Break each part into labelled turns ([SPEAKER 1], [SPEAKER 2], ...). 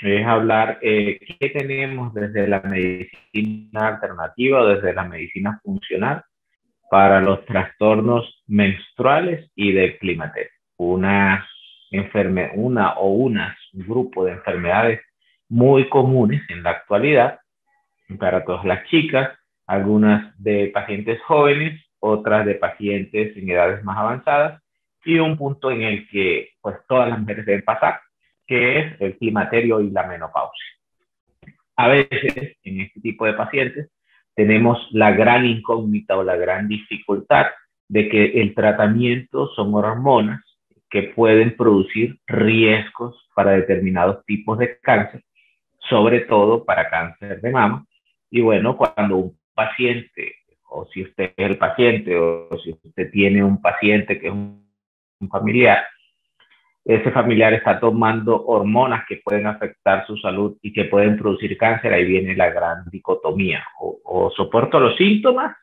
[SPEAKER 1] es hablar qué tenemos desde la medicina alternativa o desde la medicina funcional para los trastornos menstruales y del climaterio. Un grupo de enfermedades muy comunes en la actualidad para todas las chicas, algunas de pacientes jóvenes, otras de pacientes en edades más avanzadas, y un punto en el que pues todas las mujeres deben pasar, que es el climaterio y la menopausia. A veces en este tipo de pacientes tenemos la gran incógnita o la gran dificultad de que el tratamiento son hormonas que pueden producir riesgos para determinados tipos de cáncer, sobre todo para cáncer de mama. Y bueno, cuando un paciente, o si usted es el paciente, o si usted tiene un paciente que es un familiar, ese familiar está tomando hormonas que pueden afectar su salud y que pueden producir cáncer, ahí viene la gran dicotomía. O soporto los síntomas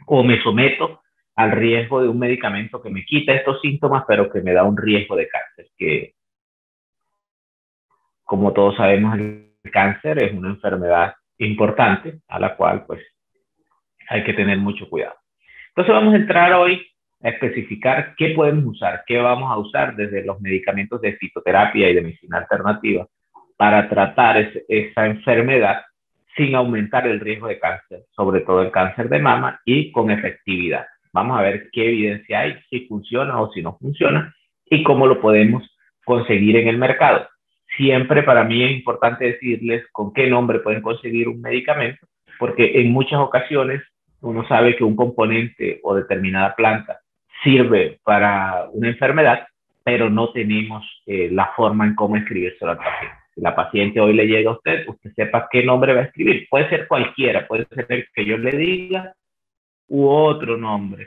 [SPEAKER 1] o me someto al riesgo de un medicamento que me quita estos síntomas, pero que me da un riesgo de cáncer, que como todos sabemos, el cáncer es una enfermedad importante a la cual pues hay que tener mucho cuidado. Entonces vamos a entrar hoy a especificar qué podemos usar, qué vamos a usar desde los medicamentos de fitoterapia y de medicina alternativa para tratar esa enfermedad sin aumentar el riesgo de cáncer, sobre todo el cáncer de mama, y con efectividad. Vamos a ver qué evidencia hay, si funciona o si no funciona, y cómo lo podemos conseguir en el mercado. Siempre para mí es importante decirles con qué nombre pueden conseguir un medicamento, porque en muchas ocasiones uno sabe que un componente o determinada planta sirve para una enfermedad, pero no tenemos la forma en cómo escribírselo al paciente. Si la paciente hoy le llega a usted, usted sepa qué nombre va a escribir. Puede ser cualquiera, puede ser el que yo le diga u otro nombre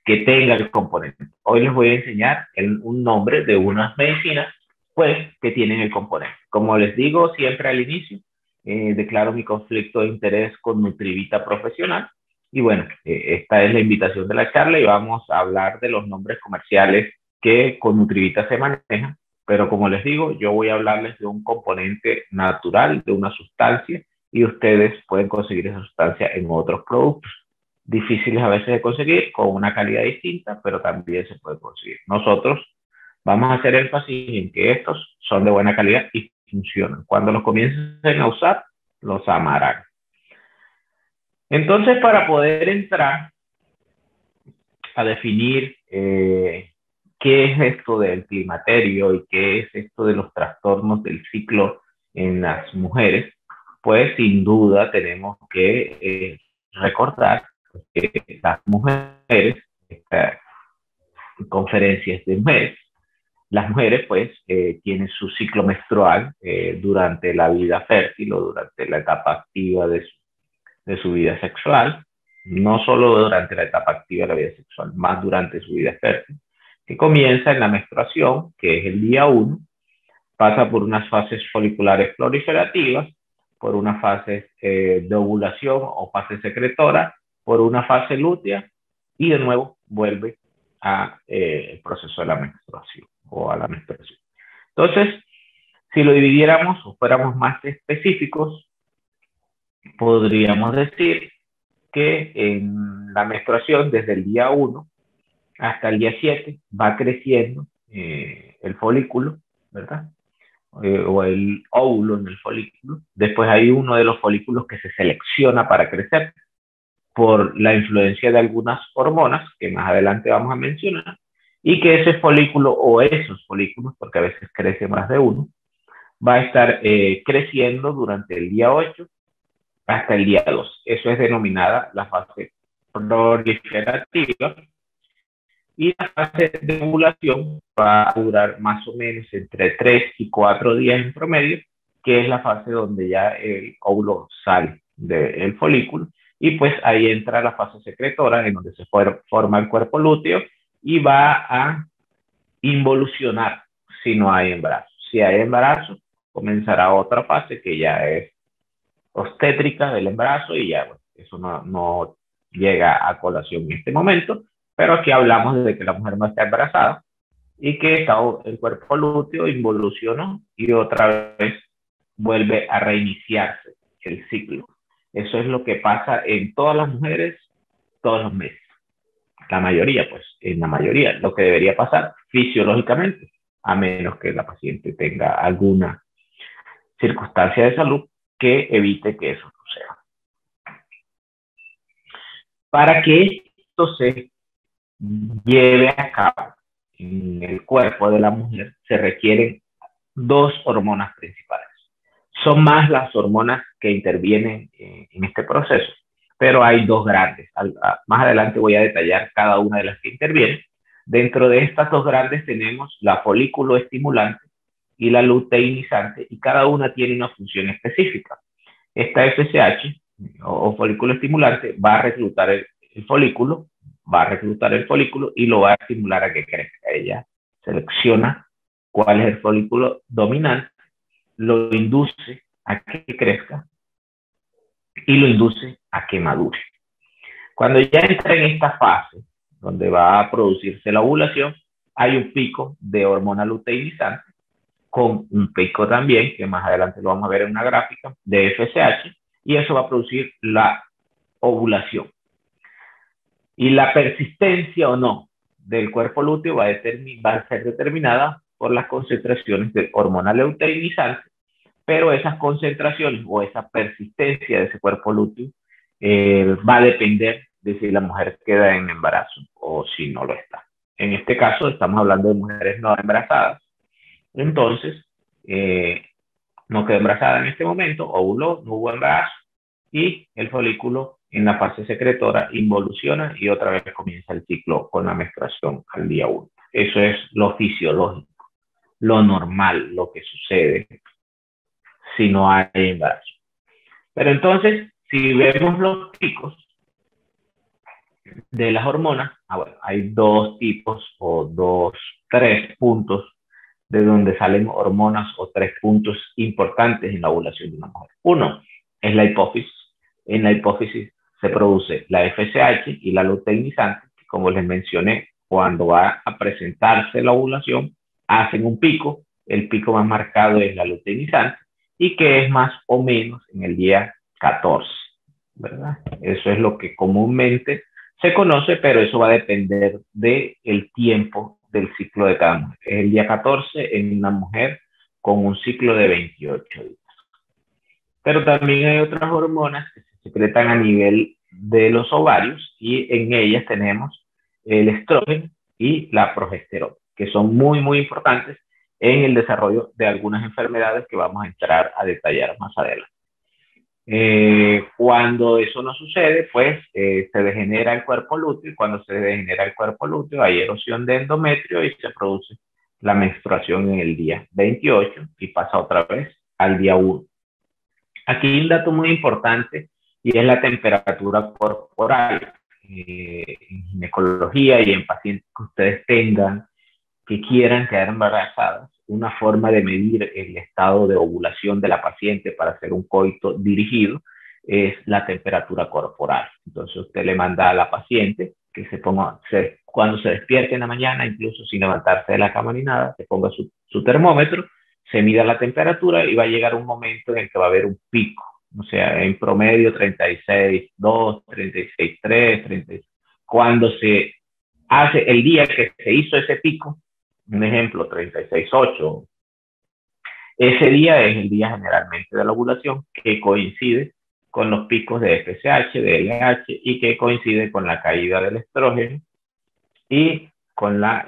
[SPEAKER 1] que tenga el componente. Hoy les voy a enseñar un nombre de unas medicinas pues, que tienen el componente. Como les digo siempre al inicio, declaro mi conflicto de interés con Nutrivita Profesional. Y bueno, esta es la invitación de la charla y vamos a hablar de los nombres comerciales que con Nutrivita se manejan. Pero como les digo, yo voy a hablarles de un componente natural, de una sustancia, y ustedes pueden conseguir esa sustancia en otros productos difíciles a veces de conseguir, con una calidad distinta, pero también se puede conseguir. Nosotros vamos a hacer énfasis en que estos son de buena calidad y funcionan. Cuando los comiencen a usar, los amarán. Entonces, para poder entrar a definir qué es esto del climaterio y qué es esto de los trastornos del ciclo en las mujeres, pues sin duda tenemos que recordar que las mujeres, estas conferencias de mujeres, las mujeres pues tienen su ciclo menstrual durante la vida fértil o durante la etapa activa de su vida sexual, no solo durante la etapa activa de la vida sexual, más durante su vida fértil, que comienza en la menstruación, que es el día 1, pasa por unas fases foliculares proliferativas, por una fase de ovulación o fase secretora, por una fase lútea y de nuevo vuelve a el proceso de la menstruación o a la menstruación. Entonces, si lo dividiéramos o fuéramos más específicos, podríamos decir que en la menstruación desde el día 1 hasta el día 7 va creciendo el folículo, ¿verdad? O el óvulo en el folículo. Después hay uno de los folículos que se selecciona para crecer por la influencia de algunas hormonas que más adelante vamos a mencionar, y que ese folículo o esos folículos, porque a veces crece más de uno, va a estar creciendo durante el día 8 hasta el día 2. Eso es denominada la fase proliferativa. Y la fase de ovulación va a durar más o menos entre 3 y 4 días en promedio, que es la fase donde ya el óvulo sale del folículo. Y pues ahí entra la fase secretora, en donde se forma el cuerpo lúteo y va a involucionar si no hay embarazo. Si hay embarazo, comenzará otra fase que ya es obstétrica del embarazo y ya, bueno, eso no llega a colación en este momento, pero aquí hablamos de que la mujer no está embarazada y que está el cuerpo lúteo involucionó y otra vez vuelve a reiniciarse el ciclo. Eso es lo que pasa en todas las mujeres todos los meses. La mayoría, pues, en la mayoría, lo que debería pasar fisiológicamente, a menos que la paciente tenga alguna circunstancia de salud que evite que eso suceda. Para que esto se lleve a cabo en el cuerpo de la mujer, se requieren dos hormonas principales. Son más las hormonas que intervienen en este proceso, pero hay dos grandes. Más adelante voy a detallar cada una de las que intervienen. Dentro de estas dos grandes tenemos la folículo estimulante y la luteinizante, y cada una tiene una función específica. Esta FSH o folículo estimulante va a reclutar el folículo, y lo va a estimular a que crezca. Ella selecciona cuál es el folículo dominante, lo induce a que crezca y lo induce a que madure. Cuando ya entra en esta fase, donde va a producirse la ovulación, hay un pico de hormona luteinizante, con un pico también, que más adelante lo vamos a ver en una gráfica, de FSH, y eso va a producir la ovulación. Y la persistencia o no del cuerpo lúteo va a ser determinada por las concentraciones de hormona luteinizante, pero esas concentraciones o esa persistencia de ese cuerpo lúteo va a depender de si la mujer queda en embarazo o si no lo está. En este caso estamos hablando de mujeres no embarazadas. Entonces, no quedó embarazada en este momento, ovuló, no hubo embarazo, y el folículo en la fase secretora involuciona y otra vez comienza el ciclo con la menstruación al día 1. Eso es lo fisiológico, lo normal, lo que sucede si no hay embarazo. Pero entonces, si vemos los picos de las hormonas, bueno, hay dos tipos o tres puntos de donde salen hormonas, o tres puntos importantes en la ovulación de una mujer. Uno es la hipófisis. En la hipófisis se produce la FSH y la luteinizante, que, como les mencioné, cuando va a presentarse la ovulación, hacen un pico. El pico más marcado es la luteinizante, y que es más o menos en el día 14, ¿verdad? Eso es lo que comúnmente se conoce, pero eso va a depender del tiempo del ciclo de cada mujer. Es el día 14 en una mujer con un ciclo de 28 días. Pero también hay otras hormonas que se secretan a nivel de los ovarios, y en ellas tenemos el estrógeno y la progesterona, que son muy, muy importantes en el desarrollo de algunas enfermedades que vamos a entrar a detallar más adelante. Cuando eso no sucede, pues se degenera el cuerpo lúteo, y cuando se degenera el cuerpo lúteo hay erosión de endometrio y se produce la menstruación en el día 28 y pasa otra vez al día 1. Aquí hay un dato muy importante, y es la temperatura corporal. En ginecología y en pacientes que ustedes tengan que quieran quedar embarazadas, una forma de medir el estado de ovulación de la paciente para hacer un coito dirigido es la temperatura corporal. Entonces usted le manda a la paciente que se ponga, cuando se despierte en la mañana, incluso sin levantarse de la cama ni nada, se ponga su termómetro, se mida la temperatura, y va a llegar un momento en el que va a haber un pico. O sea, en promedio 36,2, 36,3, 36. Cuando se hace el día que se hizo ese pico, un ejemplo, 36,8, ese día es el día generalmente de la ovulación, que coincide con los picos de FSH, de LH, y que coincide con la caída del estrógeno y con la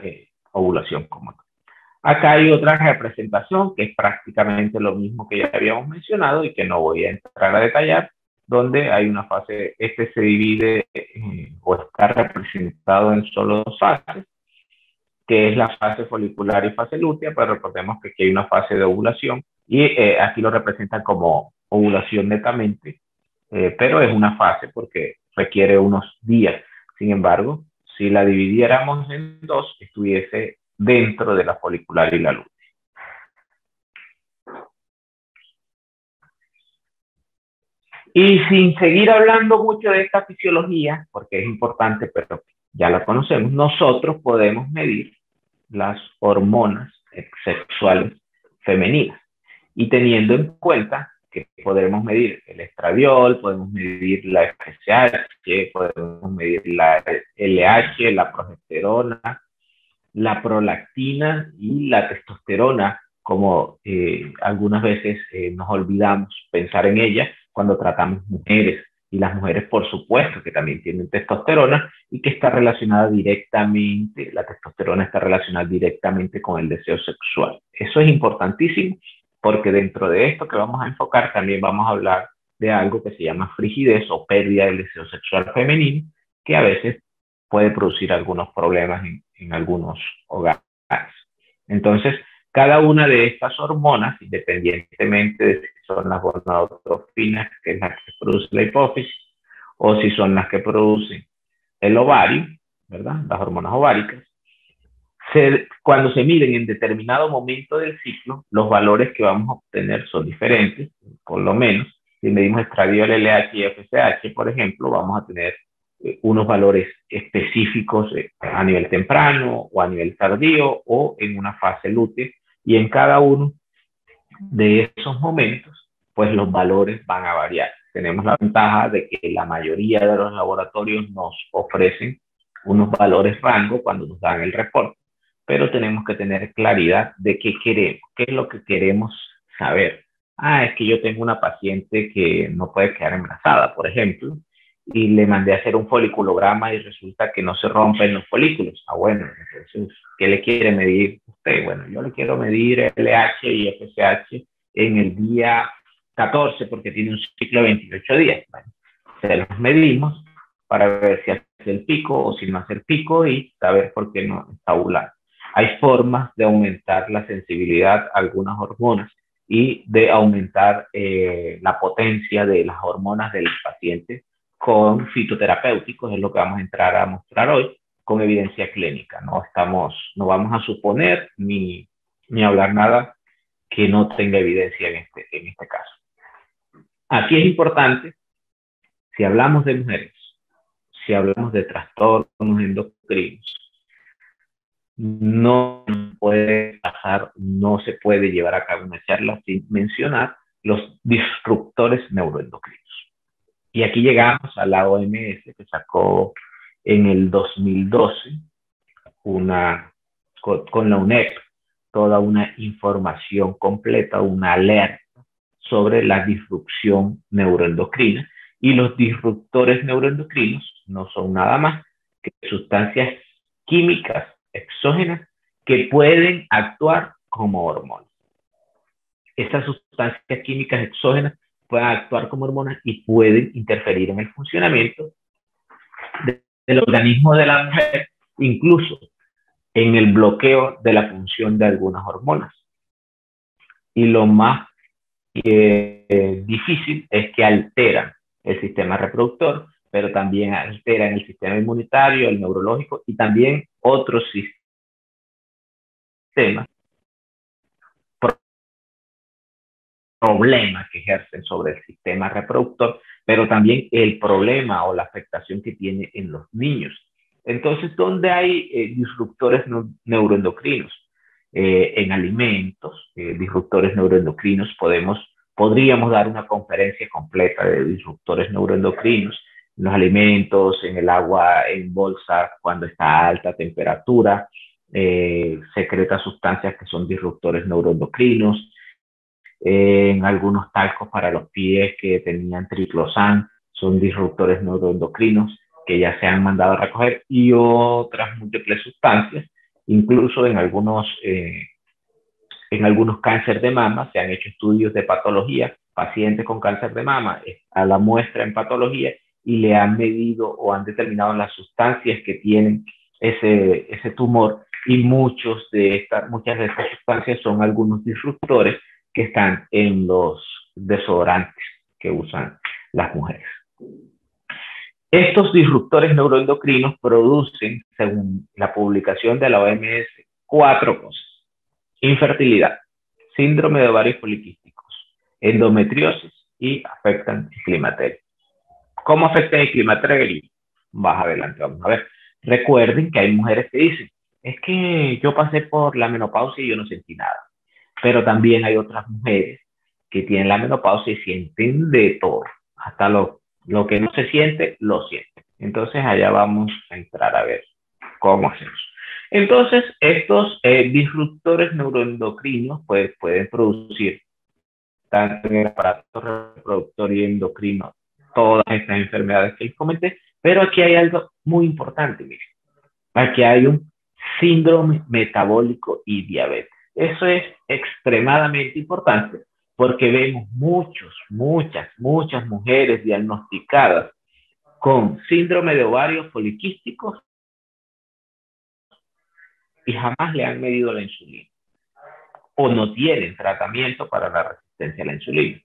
[SPEAKER 1] ovulación común. Acá hay otra representación que es prácticamente lo mismo que ya habíamos mencionado y que no voy a entrar a detallar, donde hay una fase, se divide o está representado en solo dos fases, que es la fase folicular y fase lútea, pero recordemos que aquí hay una fase de ovulación, y aquí lo representan como ovulación netamente, pero es una fase porque requiere unos días. Sin embargo, si la dividiéramos en dos, estuviese dentro de la folicular y la lútea. Y sin seguir hablando mucho de esta fisiología, porque es importante, pero ya la conocemos, nosotros podemos medir las hormonas sexuales femeninas. y teniendo en cuenta que podremos medir el estradiol, podemos medir la FSH, podemos medir la LH, la progesterona, la prolactina y la testosterona, como algunas veces nos olvidamos pensar en ella cuando tratamos mujeres. Y las mujeres, por supuesto, que también tienen testosterona y que está relacionada directamente, la testosterona está relacionada directamente con el deseo sexual. Eso es importantísimo porque dentro de esto que vamos a enfocar también vamos a hablar de algo que se llama frigidez o pérdida del deseo sexual femenino, que a veces puede producir algunos problemas en algunos hogares. Entonces, cada una de estas hormonas, independientemente de si son las gonadotrofinas, que es la que produce la hipófisis, o si son las que producen el ovario, ¿verdad? Las hormonas ováricas, cuando se miden en determinado momento del ciclo, los valores que vamos a obtener son diferentes, por lo menos. Si medimos estradiol, LH y FSH, por ejemplo, vamos a tener unos valores específicos a nivel temprano o a nivel tardío o en una fase lútea, y en cada uno de esos momentos, pues los valores van a variar. Tenemos la ventaja de que la mayoría de los laboratorios nos ofrecen unos valores rango cuando nos dan el reporte, pero tenemos que tener claridad de qué queremos, qué es lo que queremos saber. Es que yo tengo una paciente que no puede quedar embarazada, por ejemplo, y le mandé a hacer un foliculograma y resulta que no se rompen los folículos. Bueno, entonces, ¿qué le quiere medir usted? Bueno, yo le quiero medir LH y FSH en el día 14 porque tiene un ciclo de 28 días. Bueno, se los medimos para ver si hace el pico o si no hace el pico y saber por qué no está ovulando. Hay formas de aumentar la sensibilidad a algunas hormonas y de aumentar la potencia de las hormonas del paciente con fitoterapéuticos, es lo que vamos a entrar a mostrar hoy, con evidencia clínica. No vamos a suponer ni hablar nada que no tenga evidencia en este caso. Aquí es importante, si hablamos de mujeres, si hablamos de trastornos endocrinos, no puede pasar, no se puede llevar a cabo una charla sin mencionar los disruptores neuroendocrinos. Y aquí llegamos a la OMS, que sacó en el 2012 con la UNEP toda una información completa, una alerta sobre la disrupción neuroendocrina. Y los disruptores neuroendocrinos no son nada más que sustancias químicas exógenas que pueden actuar como hormonas. Estas sustancias químicas exógenas pueden actuar como hormonas y pueden interferir en el funcionamiento del organismo de la mujer, incluso en el bloqueo de la función de algunas hormonas. Y lo más difícil es que alteran el sistema reproductor, pero también alteran el sistema inmunitario, el neurológico y también otros sistemas, problemas que ejercen sobre el sistema reproductor, pero también el problema o la afectación que tiene en los niños. Entonces, ¿dónde hay disruptores neuroendocrinos? En alimentos, disruptores neuroendocrinos, podríamos dar una conferencia completa de disruptores neuroendocrinos, en los alimentos, en el agua en bolsa cuando está a alta temperatura, secreta sustancias que son disruptores neuroendocrinos, en algunos talcos para los pies que tenían triclosan, son disruptores neuroendocrinos que ya se han mandado a recoger, y otras múltiples sustancias, incluso en algunos cánceres de mama se han hecho estudios de patología, pacientes con cáncer de mama, a la muestra en patología y le han medido o han determinado las sustancias que tienen ese tumor, y muchas de estas sustancias son algunos disruptores que están en los desodorantes que usan las mujeres. Estos disruptores neuroendocrinos producen, según la publicación de la OMS, 4 cosas: infertilidad, síndrome de ovarios poliquísticos, endometriosis y afectan el climaterio. ¿Cómo afectan el climaterio? Más adelante vamos a ver. Recuerden que hay mujeres que dicen, es que yo pasé por la menopausia y yo no sentí nada. Pero también hay otras mujeres que tienen la menopausia y sienten de todo, hasta lo que no se siente, lo siente. Entonces allá vamos a entrar a ver cómo hacemos. Entonces, estos disruptores neuroendocrinos pues, pueden producir tanto en el aparato reproductor y endocrino todas estas enfermedades que les comenté, pero aquí hay algo muy importante, miren. Aquí hay un síndrome metabólico y diabetes. Eso es extremadamente importante porque vemos muchas mujeres diagnosticadas con síndrome de ovarios poliquísticos y jamás le han medido la insulina o no tienen tratamiento para la resistencia a la insulina.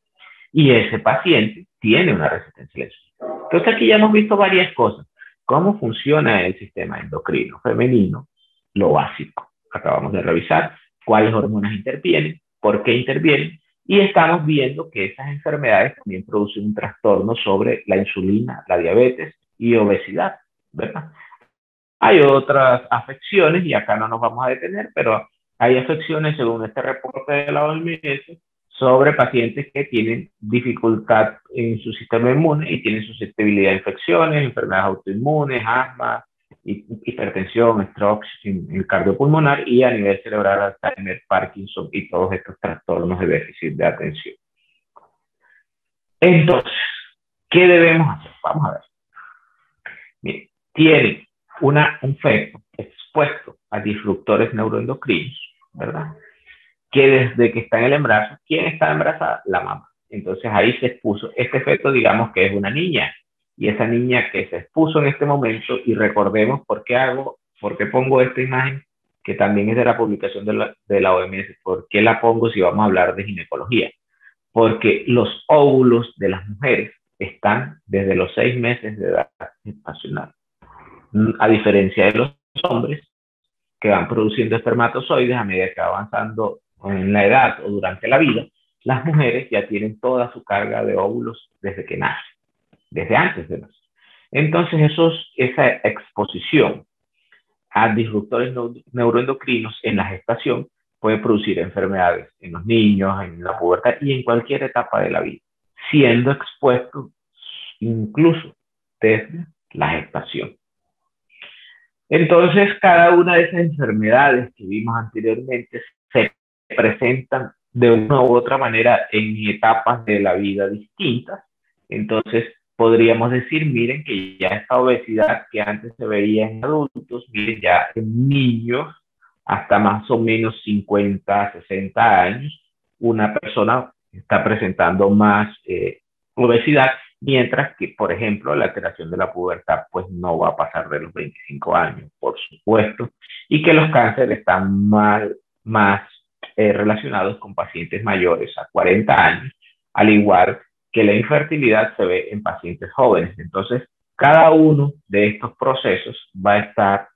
[SPEAKER 1] Y ese paciente tiene una resistencia a la insulina. Entonces aquí ya hemos visto varias cosas. ¿Cómo funciona el sistema endocrino femenino? Lo básico. Acabamos de revisar cuáles hormonas intervienen, por qué intervienen, y estamos viendo que esas enfermedades también producen un trastorno sobre la insulina, la diabetes y obesidad, ¿verdad? Hay otras afecciones, y acá no nos vamos a detener, pero hay afecciones, según este reporte de la OMS, sobre pacientes que tienen dificultad en su sistema inmune y tienen susceptibilidad a infecciones, enfermedades autoinmunes, asma, hipertensión, stroke, el cardiopulmonar y a nivel cerebral, Alzheimer, Parkinson y todos estos trastornos de déficit de atención. Entonces, ¿qué debemos hacer? Vamos a ver. Miren, tiene un feto expuesto a disruptores neuroendocrinos, ¿verdad? Que desde que está en el embarazo, ¿quién está embarazada? La mamá. Entonces ahí se expuso, este feto digamos que es una niña, y esa niña que se expuso en este momento, y recordemos por qué pongo esta imagen, que también es de la publicación de la OMS, ¿por qué la pongo si vamos a hablar de ginecología? Porque los óvulos de las mujeres están desde los 6 meses de edad gestacional, a diferencia de los hombres que van produciendo espermatozoides a medida que va avanzando en la edad o durante la vida. Las mujeres ya tienen toda su carga de óvulos desde que nacen, desde antes de nacer. Entonces, esa exposición a disruptores neuroendocrinos en la gestación puede producir enfermedades en los niños, en la pubertad y en cualquier etapa de la vida, siendo expuesto incluso desde la gestación. Entonces, cada una de esas enfermedades que vimos anteriormente se presentan de una u otra manera en etapas de la vida distintas. Entonces, podríamos decir, miren que ya esta obesidad que antes se veía en adultos, miren ya en niños hasta más o menos 50, 60 años, una persona está presentando más obesidad, mientras que, por ejemplo, la alteración de la pubertad pues no va a pasar de los 25 años, por supuesto, y que los cánceres están más relacionados con pacientes mayores a 40 años, al igual que la infertilidad se ve en pacientes jóvenes. Entonces, cada uno de estos procesos va a estar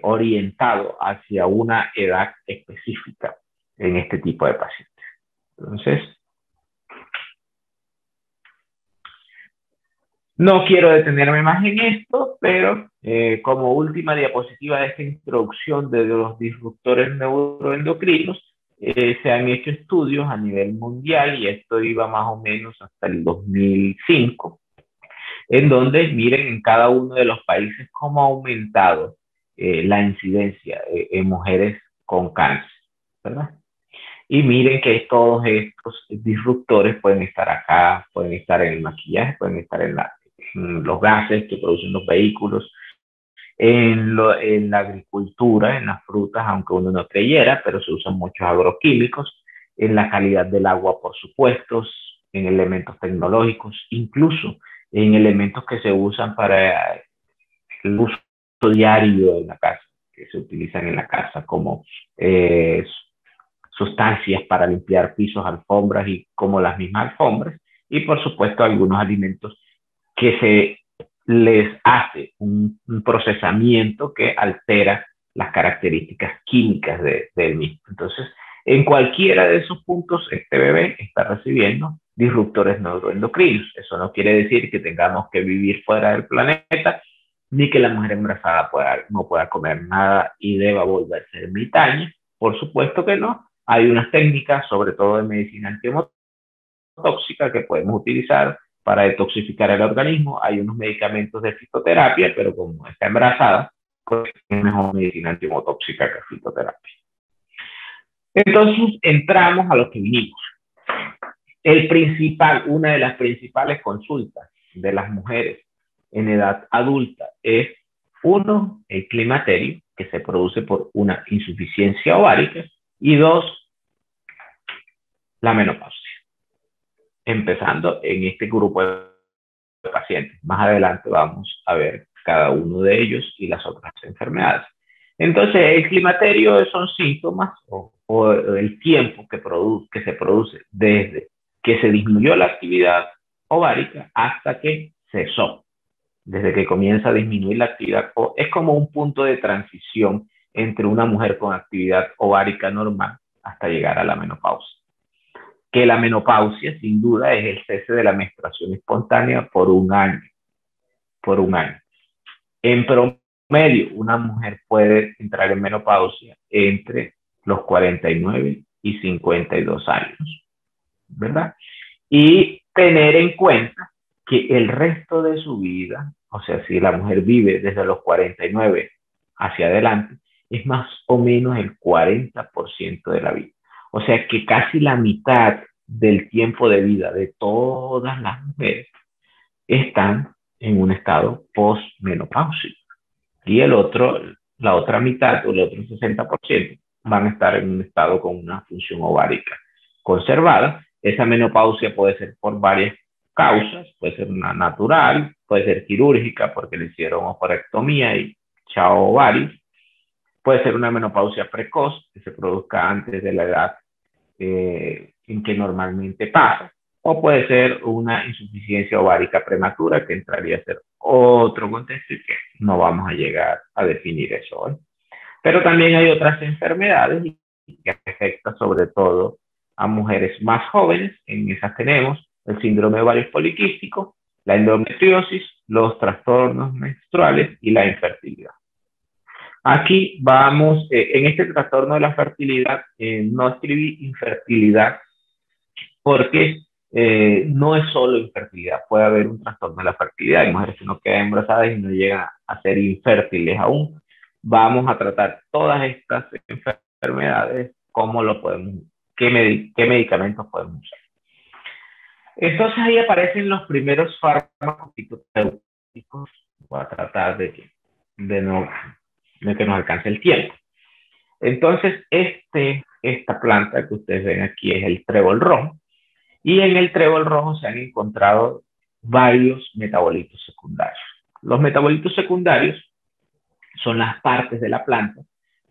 [SPEAKER 1] orientado hacia una edad específica en este tipo de pacientes. Entonces, no quiero detenerme más en esto, pero como última diapositiva de esta introducción de los disruptores neuroendocrinos, se han hecho estudios a nivel mundial, y esto iba más o menos hasta el 2005, en donde miren en cada uno de los países cómo ha aumentado la incidencia en mujeres con cáncer, ¿verdad? Y miren que todos estos disruptores pueden estar acá, pueden estar en el maquillaje, pueden estar en los gases que producen los vehículos, en la agricultura, en las frutas, aunque uno no creyera, pero se usan muchos agroquímicos, en la calidad del agua, por supuesto, en elementos tecnológicos, incluso en elementos que se usan para el uso diario en la casa, que se utilizan en la casa como sustancias para limpiar pisos, alfombras y como las mismas alfombras, y por supuesto algunos alimentos que se les hace un procesamiento que altera las características químicas del mismo. Entonces, en cualquiera de esos puntos, este bebé está recibiendo disruptores neuroendocrinos. Eso no quiere decir que tengamos que vivir fuera del planeta, ni que la mujer embarazada no pueda comer nada y deba volverse ermitaña. Por supuesto que no, Hay unas técnicas, sobre todo de medicina antihemotóxica, que podemos utilizar para detoxificar el organismo. Hay unos medicamentos de fitoterapia, pero como está embarazada, pues es mejor medicina antihemotóxica que fitoterapia. Entonces, entramos a lo que vinimos. Una de las principales consultas de las mujeres en edad adulta es, uno, el climaterio, que se produce por una insuficiencia ovárica, y dos, la menopausia. Empezando en este grupo de pacientes. Más adelante vamos a ver cada uno de ellos y las otras enfermedades. Entonces, el climaterio son síntomas o el tiempo que se produce desde que se disminuyó la actividad ovárica hasta que cesó. Desde que comienza a disminuir la actividad, es como un punto de transición entre una mujer con actividad ovárica normal hasta llegar a la menopausia. Que la menopausia, sin duda, es el cese de la menstruación espontánea por un año. Por un año. En promedio, una mujer puede entrar en menopausia entre los 49 y 52 años, ¿verdad? Y tener en cuenta que el resto de su vida, o sea, si la mujer vive desde los 49 hacia adelante, es más o menos el 40% de la vida. O sea que casi la mitad del tiempo de vida de todas las mujeres están en un estado postmenopáusico. Y la otra mitad o el otro 60% van a estar en un estado con una función ovárica conservada. Esa menopausia puede ser por varias causas, puede ser una natural, puede ser quirúrgica porque le hicieron ovarectomía y chao ovarios. Puede ser una menopausia precoz que se produzca antes de la edad en que normalmente pasa, o puede ser una insuficiencia ovárica prematura que entraría a ser otro contexto y que no vamos a llegar a definir eso hoy. Pero también hay otras enfermedades que afectan sobre todo a mujeres más jóvenes. En esas tenemos el síndrome de ovario poliquístico, la endometriosis, los trastornos menstruales y la infertilidad. Aquí vamos, en este trastorno de la fertilidad, no escribí infertilidad porque no es solo infertilidad, puede haber un trastorno de la fertilidad. Hay mujeres que no quedan embarazadas y no llegan a ser infértiles aún. Vamos a tratar todas estas enfermedades, cómo lo podemos, qué medicamentos podemos usar. Entonces ahí aparecen los primeros fármacos fitoterapéuticos. Voy a tratar de que nos alcance el tiempo. Entonces, esta planta que ustedes ven aquí es el trébol rojo. Y en el trébol rojo se han encontrado varios metabolitos secundarios. Los metabolitos secundarios son las partes de la planta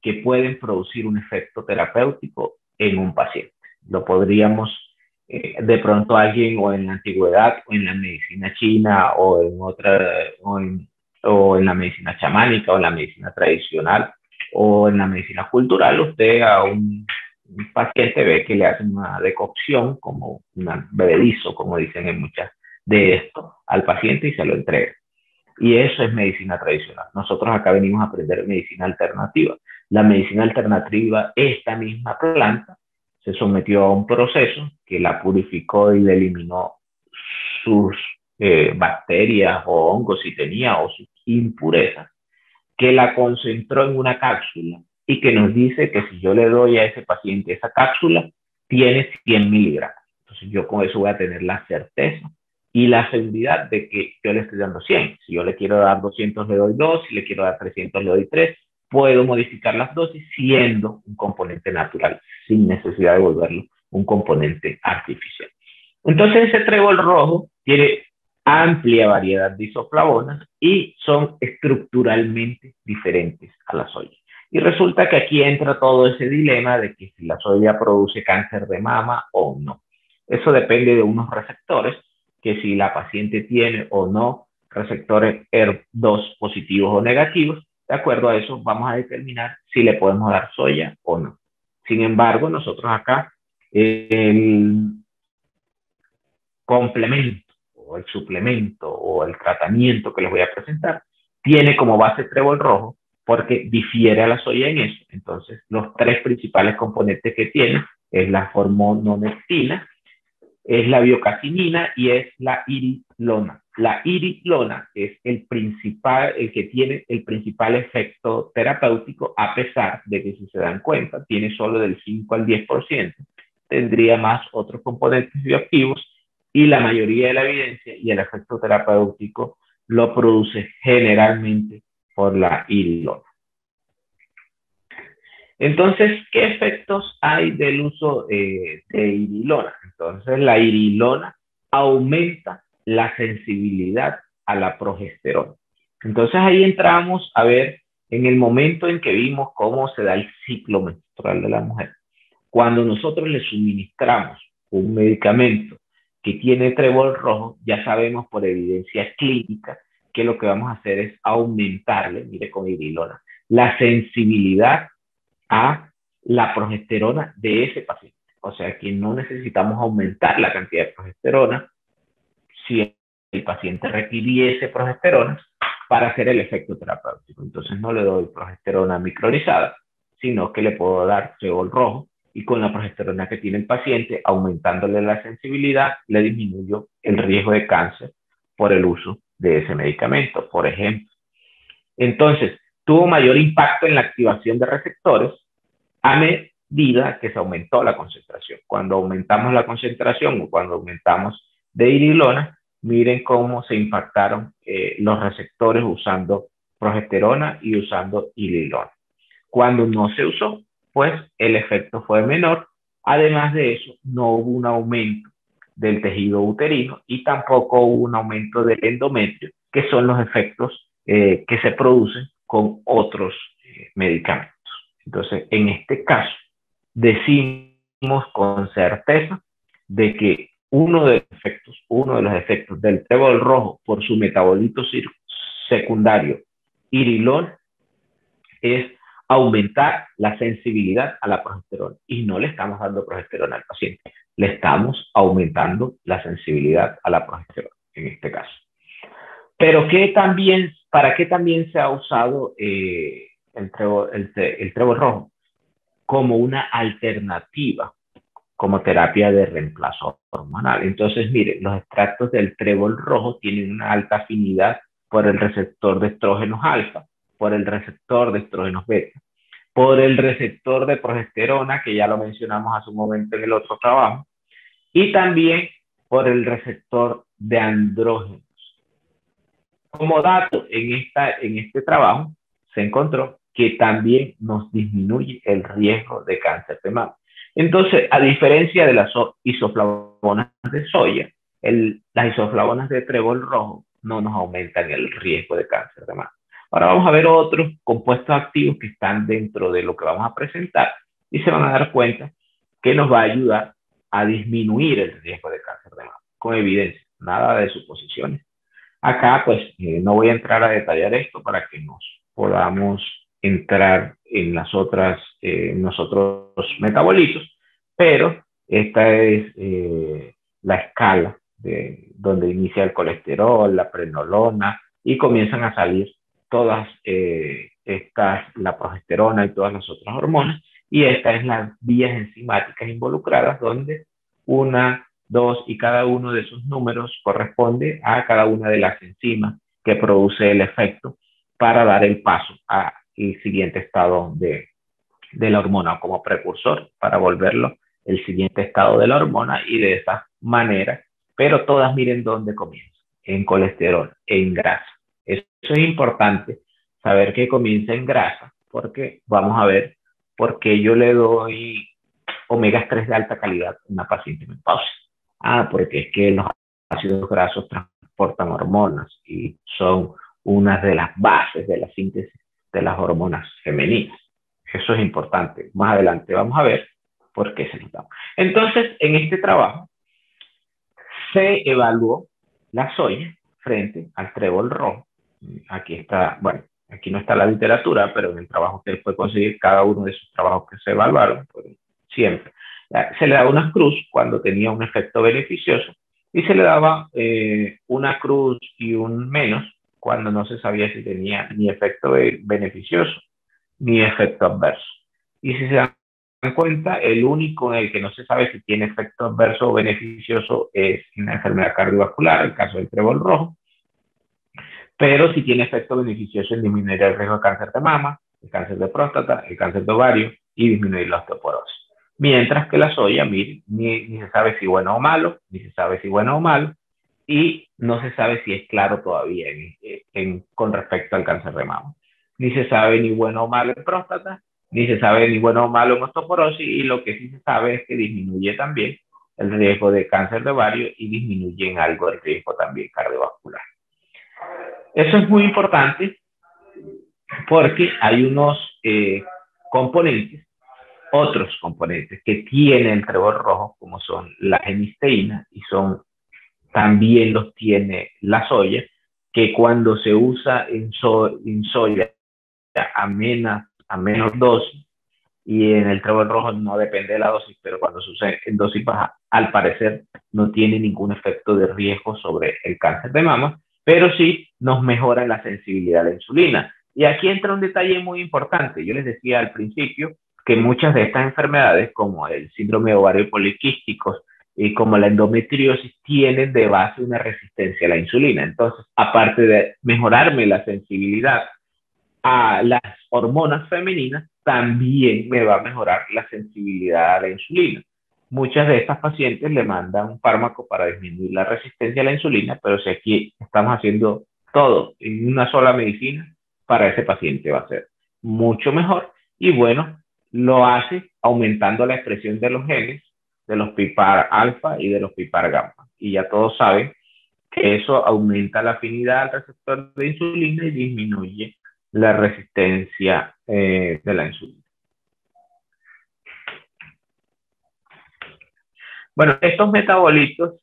[SPEAKER 1] que pueden producir un efecto terapéutico en un paciente. Lo podríamos, de pronto alguien o en la antigüedad o en la medicina china o en la medicina chamánica o en la medicina tradicional o en la medicina cultural, usted a un paciente ve que le hacen una decocción, como un bebedizo, como dicen en muchas de esto, al paciente y se lo entrega. Y eso es medicina tradicional. Nosotros acá venimos a aprender medicina alternativa. La medicina alternativa, esta misma planta, se sometió a un proceso que la purificó y eliminó sus bacterias o hongos si tenía o sus impurezas, que la concentró en una cápsula y que nos dice que si yo le doy a ese paciente esa cápsula, tiene 100 miligramos. Entonces yo con eso voy a tener la certeza y la seguridad de que yo le estoy dando 100. Si yo le quiero dar 200, le doy 2, si le quiero dar 300, le doy 3. Puedo modificar las dosis siendo un componente natural, sin necesidad de volverlo un componente artificial. Entonces ese trébol rojo tiene amplia variedad de isoflavonas y son estructuralmente diferentes a la soya. Y resulta que aquí entra todo ese dilema de que si la soya produce cáncer de mama o no. Eso depende de unos receptores, que si la paciente tiene o no receptores ER2 positivos o negativos, de acuerdo a eso vamos a determinar si le podemos dar soya o no. Sin embargo, nosotros acá el complemento o el suplemento o el tratamiento que les voy a presentar tiene como base trébol rojo porque difiere a la soya en eso. Entonces, los tres principales componentes que tiene es la hormononectina, es la biocasinina y es la irilona. La irilona es el que tiene el principal efecto terapéutico, a pesar de que, si se dan cuenta, tiene solo del 5 al 10%. Tendría más otros componentes bioactivos, y la mayoría de la evidencia y el efecto terapéutico lo produce generalmente por la irilona. Entonces, ¿qué efectos hay del uso de irilona? Entonces, la irilona aumenta la sensibilidad a la progesterona. Entonces, ahí entramos a ver en el momento en que vimos cómo se da el ciclo menstrual de la mujer. Cuando nosotros le suministramos un medicamento que tiene trébol rojo, ya sabemos por evidencia clínica que lo que vamos a hacer es aumentarle, mire, con irilona, la sensibilidad a la progesterona de ese paciente. O sea que no necesitamos aumentar la cantidad de progesterona si el paciente requiriese progesterona para hacer el efecto terapéutico. Entonces no le doy progesterona micronizada, sino que le puedo dar trébol rojo, y con la progesterona que tiene el paciente, aumentándole la sensibilidad, le disminuyo el riesgo de cáncer por el uso de ese medicamento, por ejemplo. Entonces, tuvo mayor impacto en la activación de receptores a medida que se aumentó la concentración. Cuando aumentamos la concentración o cuando aumentamos de irilona, miren cómo se impactaron los receptores usando progesterona y usando irilona. Cuando no se usó, pues el efecto fue menor. Además de eso, no hubo un aumento del tejido uterino y tampoco hubo un aumento del endometrio, que son los efectos que se producen con otros medicamentos. Entonces, en este caso, decimos con certeza de que uno de los efectos del trébol rojo por su metabolito secundario irilón es aumentar la sensibilidad a la progesterona, y no le estamos dando progesterona al paciente, le estamos aumentando la sensibilidad a la progesterona en este caso. Pero ¿para qué también se ha usado el trébol rojo? Como una alternativa, como terapia de reemplazo hormonal. Entonces, mire, los extractos del trébol rojo tienen una alta afinidad por el receptor de estrógenos alfa, por el receptor de estrógenos beta, por el receptor de progesterona, que ya lo mencionamos hace un momento en el otro trabajo, y también por el receptor de andrógenos. Como dato, en este trabajo se encontró que también nos disminuye el riesgo de cáncer de mama. Entonces, a diferencia de las isoflavonas de soya, las isoflavonas de trébol rojo no nos aumentan el riesgo de cáncer de mama. Ahora vamos a ver otros compuestos activos que están dentro de lo que vamos a presentar, y se van a dar cuenta que nos va a ayudar a disminuir el riesgo de cáncer de mama, con evidencia, nada de suposiciones. Acá, pues, no voy a entrar a detallar esto para que nos podamos entrar en los otros metabolitos, pero esta es la escala donde inicia el colesterol, la prenolona, y comienzan a salir todas la progesterona y todas las otras hormonas, y estas es las vías enzimáticas involucradas, donde una, dos, y cada uno de esos números corresponde a cada una de las enzimas que produce el efecto para dar el paso al siguiente estado de la hormona, como precursor para volverlo el siguiente estado de la hormona, y de esa manera, pero todas miren dónde comienza, en colesterol, en grasa. Eso es importante, saber que comienza en grasa, porque vamos a ver por qué yo le doy omega 3 de alta calidad a una paciente menopáusica. Porque es que los ácidos grasos transportan hormonas y son una de las bases de la síntesis de las hormonas femeninas. Eso es importante. Más adelante vamos a ver por qué se nos da. Entonces, en este trabajo se evaluó la soya frente al trébol rojo. Aquí está, bueno, aquí no está la literatura, pero en el trabajo usted puede conseguir cada uno de esos trabajos que se evaluaron, siempre. Se le daba una cruz cuando tenía un efecto beneficioso, y se le daba una cruz y un menos cuando no se sabía si tenía ni efecto beneficioso ni efecto adverso. Y si se dan cuenta, el único en el que no se sabe si tiene efecto adverso o beneficioso es en la enfermedad cardiovascular, el caso del trébol rojo, pero sí tiene efecto beneficioso en disminuir el riesgo de cáncer de mama, el cáncer de próstata, el cáncer de ovario y disminuir la osteoporosis. Mientras que la soya, ni se sabe si bueno o malo, ni se sabe si bueno o malo, y no se sabe si es claro todavía con respecto al cáncer de mama. Ni se sabe ni bueno o malo en próstata, ni se sabe ni bueno o malo en osteoporosis, y lo que sí se sabe es que disminuye también el riesgo de cáncer de ovario y disminuye en algo el riesgo también cardiovascular. Eso es muy importante porque hay unos componentes, otros componentes que tiene el trébol rojo, como son la genisteína y también los tiene la soya, que cuando se usa en soya a menos dosis, y en el trébol rojo no depende de la dosis, pero cuando se usa en dosis baja, al parecer no tiene ningún efecto de riesgo sobre el cáncer de mama, pero sí nos mejora la sensibilidad a la insulina. Y aquí entra un detalle muy importante. Yo les decía al principio que muchas de estas enfermedades, como el síndrome de ovario poliquísticos y como la endometriosis, tienen de base una resistencia a la insulina. Entonces, aparte de mejorarme la sensibilidad a las hormonas femeninas, también me va a mejorar la sensibilidad a la insulina. Muchas de estas pacientes le mandan un fármaco para disminuir la resistencia a la insulina, pero si aquí estamos haciendo todo en una sola medicina, para ese paciente va a ser mucho mejor. Y bueno, lo hace aumentando la expresión de los genes, de los PIPAR alfa y de los PIPAR gamma. Y ya todos saben que eso aumenta la afinidad al receptor de insulina y disminuye la resistencia de la insulina. Bueno, estos metabolitos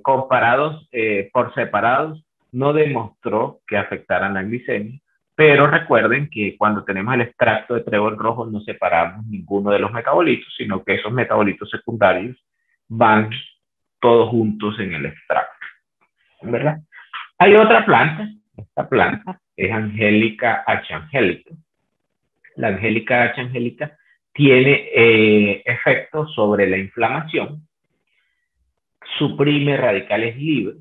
[SPEAKER 1] comparados por separados no demostró que afectaran la glicemia, pero recuerden que cuando tenemos el extracto de trébol rojo no separamos ninguno de los metabolitos, sino que esos metabolitos secundarios van todos juntos en el extracto, ¿verdad? Hay otra planta, esta planta es Angelica H. angelica. La Angelica H. angelica tiene efectos sobre la inflamación, suprime radicales libres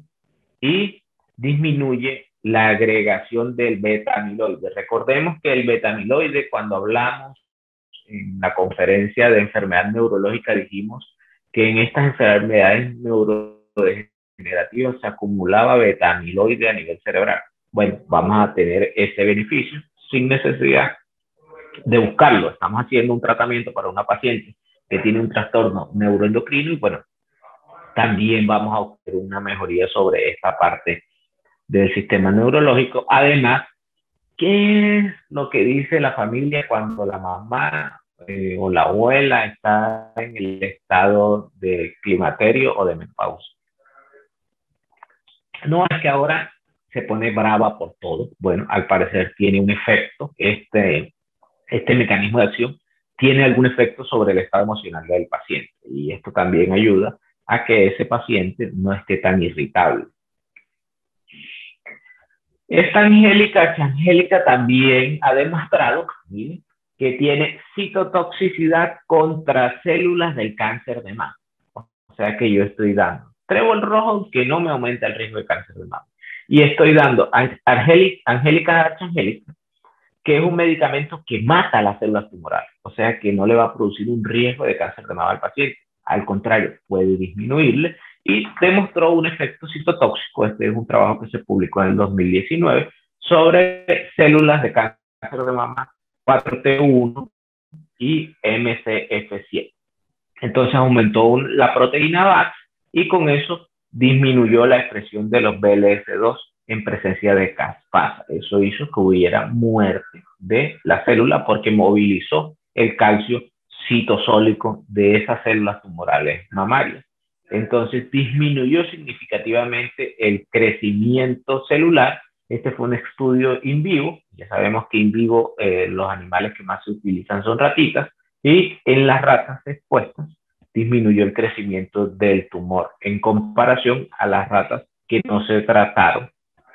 [SPEAKER 1] y disminuye la agregación del beta-amiloide. Recordemos que el beta-amiloide, cuando hablamos en la conferencia de enfermedad neurológica, dijimos que en estas enfermedades neurodegenerativas se acumulaba beta-amiloide a nivel cerebral. Bueno, vamos a tener ese beneficio sin necesidad de buscarlo. Estamos haciendo un tratamiento para una paciente que tiene un trastorno neuroendocrino y bueno, también vamos a obtener una mejoría sobre esta parte del sistema neurológico. Además, ¿qué es lo que dice la familia cuando la mamá o la abuela está en el estado de climaterio o de menopausia? No es que ahora se pone brava por todo. Bueno, al parecer tiene un efecto, este mecanismo de acción tiene algún efecto sobre el estado emocional del paciente y esto también ayuda a que ese paciente no esté tan irritable. Esta angélica también ha demostrado que tiene citotoxicidad contra células del cáncer de mama. O sea que yo estoy dando trébol rojo que no me aumenta el riesgo de cáncer de mama. Y estoy dando Angélica H. angelica, que es un medicamento que mata las células tumorales. O sea que no le va a producir un riesgo de cáncer de mama al paciente. Al contrario, puede disminuirle y demostró un efecto citotóxico. Este es un trabajo que se publicó en el 2019 sobre células de cáncer de mama 4T1 y MCF7. Entonces aumentó la proteína VAX y con eso disminuyó la expresión de los BLS2 en presencia de caspasa. Eso hizo que hubiera muerte de la célula porque movilizó el calcio citosólico de esas células tumorales mamarias. Entonces disminuyó significativamente el crecimiento celular. Este fue un estudio in vivo. Ya sabemos que in vivo los animales que más se utilizan son ratitas. Y en las ratas expuestas disminuyó el crecimiento del tumor en comparación a las ratas que no se trataron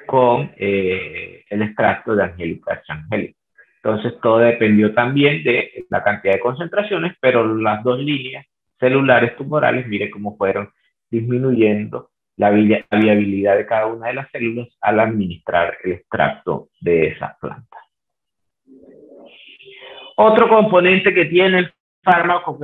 [SPEAKER 1] con el extracto de Angelica Angelica. Entonces, todo dependió también de la cantidad de concentraciones, pero las dos líneas celulares tumorales, mire cómo fueron disminuyendo la viabilidad de cada una de las células al administrar el extracto de esas plantas. Otro componente que tiene el fármaco,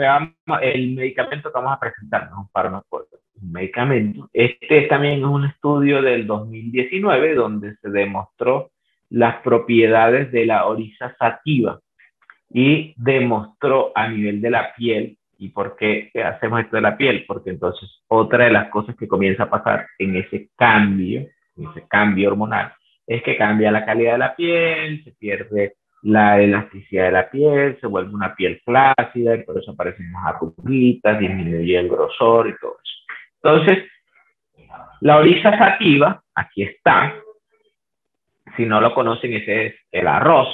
[SPEAKER 1] el medicamento que vamos a presentar, no es un fármaco, un medicamento. Este también es un estudio del 2019 donde se demostró las propiedades de la orisa sativa y demostró a nivel de la piel. ¿Y por qué hacemos esto de la piel? Porque entonces otra de las cosas que comienza a pasar en ese cambio hormonal, es que cambia la calidad de la piel, se pierde la elasticidad de la piel, se vuelve una piel flácida, y por eso aparecen más arruguitas, disminuye el grosor y todo eso. Entonces, la orisa sativa, aquí está, si no lo conocen, ese es el arroz,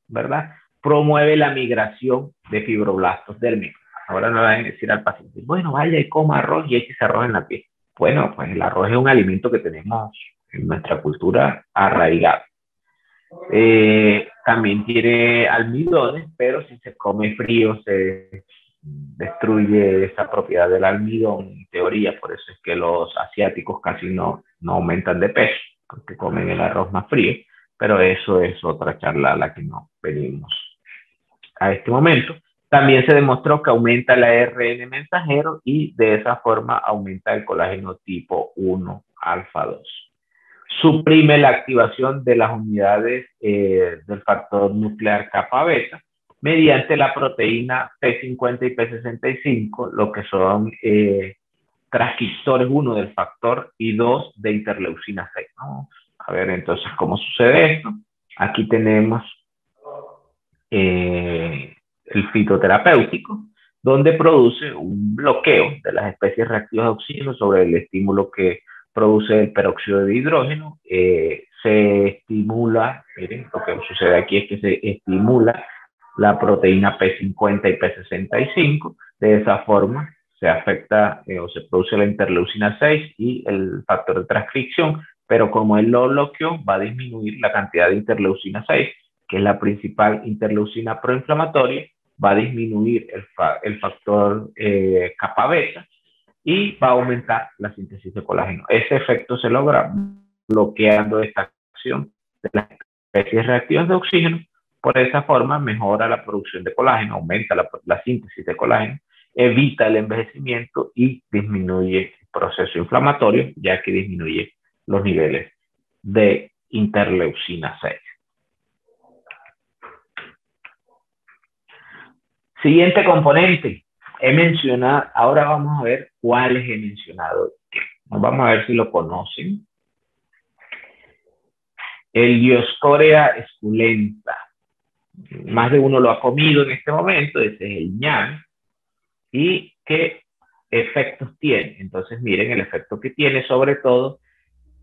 [SPEAKER 1] ¿verdad? Promueve la migración de fibroblastos dérmicos. Ahora no le van a decir al paciente, bueno, vaya y coma arroz y eche arroz en la piel. Bueno, pues el arroz es un alimento que tenemos en nuestra cultura arraigado. También tiene almidones, pero si se come frío se destruye esa propiedad del almidón, en teoría. Por eso es que los asiáticos casi no aumentan de peso, porque comen el arroz más frío, pero eso es otra charla a la que no venimos a este momento. También se demostró que aumenta el ARN mensajero y de esa forma aumenta el colágeno tipo 1 alfa 2. Suprime la activación de las unidades del factor nuclear kappa beta mediante la proteína P50 y P65, lo que son transcriptores 1 del factor y 2 de interleucina 6. Vamos a ver entonces cómo sucede esto. Aquí tenemos el fitoterapéutico, donde produce un bloqueo de las especies reactivas de oxígeno sobre el estímulo que produce el peróxido de hidrógeno. Se estimula, miren, lo que sucede aquí es que se estimula la proteína P50 y P65. De esa forma se afecta o se produce la interleucina 6 y el factor de transcripción, pero como él lo bloqueó, va a disminuir la cantidad de interleucina 6, que es la principal interleucina proinflamatoria, va a disminuir el factor kappa beta y va a aumentar la síntesis de colágeno. Ese efecto se logra bloqueando esta acción de las especies reactivas de oxígeno. Por esa forma mejora la producción de colágeno, aumenta la síntesis de colágeno, evita el envejecimiento y disminuye el proceso inflamatorio, ya que disminuye los niveles de interleucina 6. Siguiente componente, he mencionado, ahora vamos a ver cuáles he mencionado. Vamos a ver si lo conocen. El Dioscorea esculenta. Más de uno lo ha comido en este momento, ese es el ñam. ¿Y qué efectos tiene? Entonces miren el efecto que tiene, sobre todo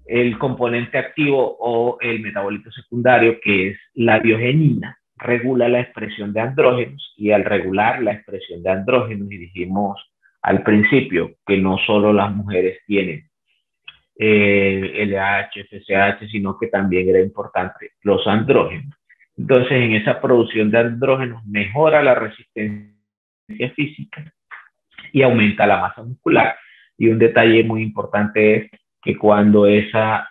[SPEAKER 1] el componente activo o el metabolito secundario, que es la biogenina, regula la expresión de andrógenos, y al regular la expresión de andrógenos, y dijimos al principio que no solo las mujeres tienen LH, FSH, sino que también era importante los andrógenos. Entonces, en esa producción de andrógenos mejora la resistencia física y aumenta la masa muscular. Y un detalle muy importante es que cuando esa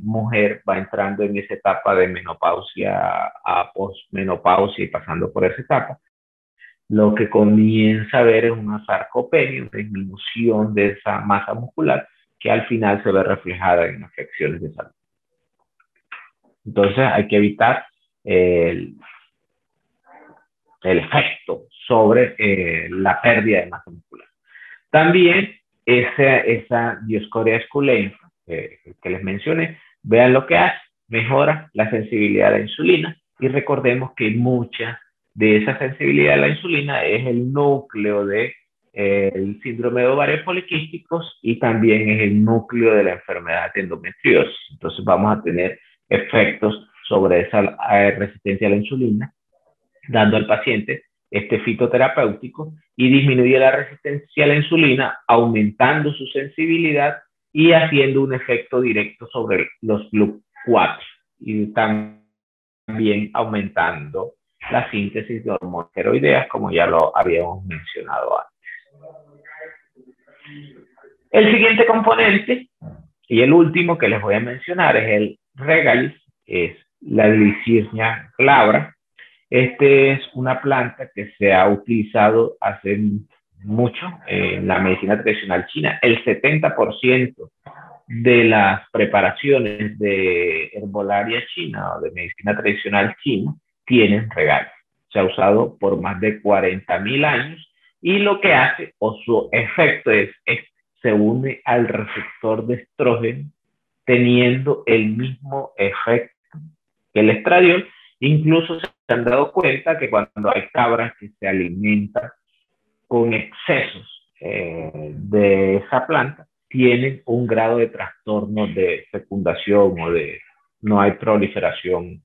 [SPEAKER 1] mujer va entrando en esa etapa de menopausia a posmenopausia y pasando por esa etapa, lo que comienza a ver es una sarcopenia, una disminución de esa masa muscular que al final se ve reflejada en afecciones de salud. Entonces hay que evitar el efecto sobre la pérdida de masa muscular. También esa Dioscorea esculenta que les mencioné, vean lo que hace, mejora la sensibilidad a la insulina, y recordemos que mucha de esa sensibilidad a la insulina es el núcleo de el síndrome de ovarios poliquísticos, y también es el núcleo de la enfermedad de endometriosis. Entonces vamos a tener efectos sobre esa resistencia a la insulina, dando al paciente este fitoterapéutico, y disminuye la resistencia a la insulina, aumentando su sensibilidad y haciendo un efecto directo sobre los GLUT4 y también aumentando la síntesis de hormonas tiroideas, como ya lo habíamos mencionado antes. El siguiente componente y el último que les voy a mencionar es el regalis, es la Glycyrrhizia glabra. Este es una planta que se ha utilizado hace mucho en la medicina tradicional china. El 70% de las preparaciones de herbolaria china o de medicina tradicional china tienen regalis. Se ha usado por más de 40.000 años y lo que hace o su efecto es se une al receptor de estrógeno teniendo el mismo efecto que el estradiol. Incluso se han dado cuenta que cuando hay cabras que se alimentan con excesos de esa planta, tienen un grado de trastorno de fecundación o de no hay proliferación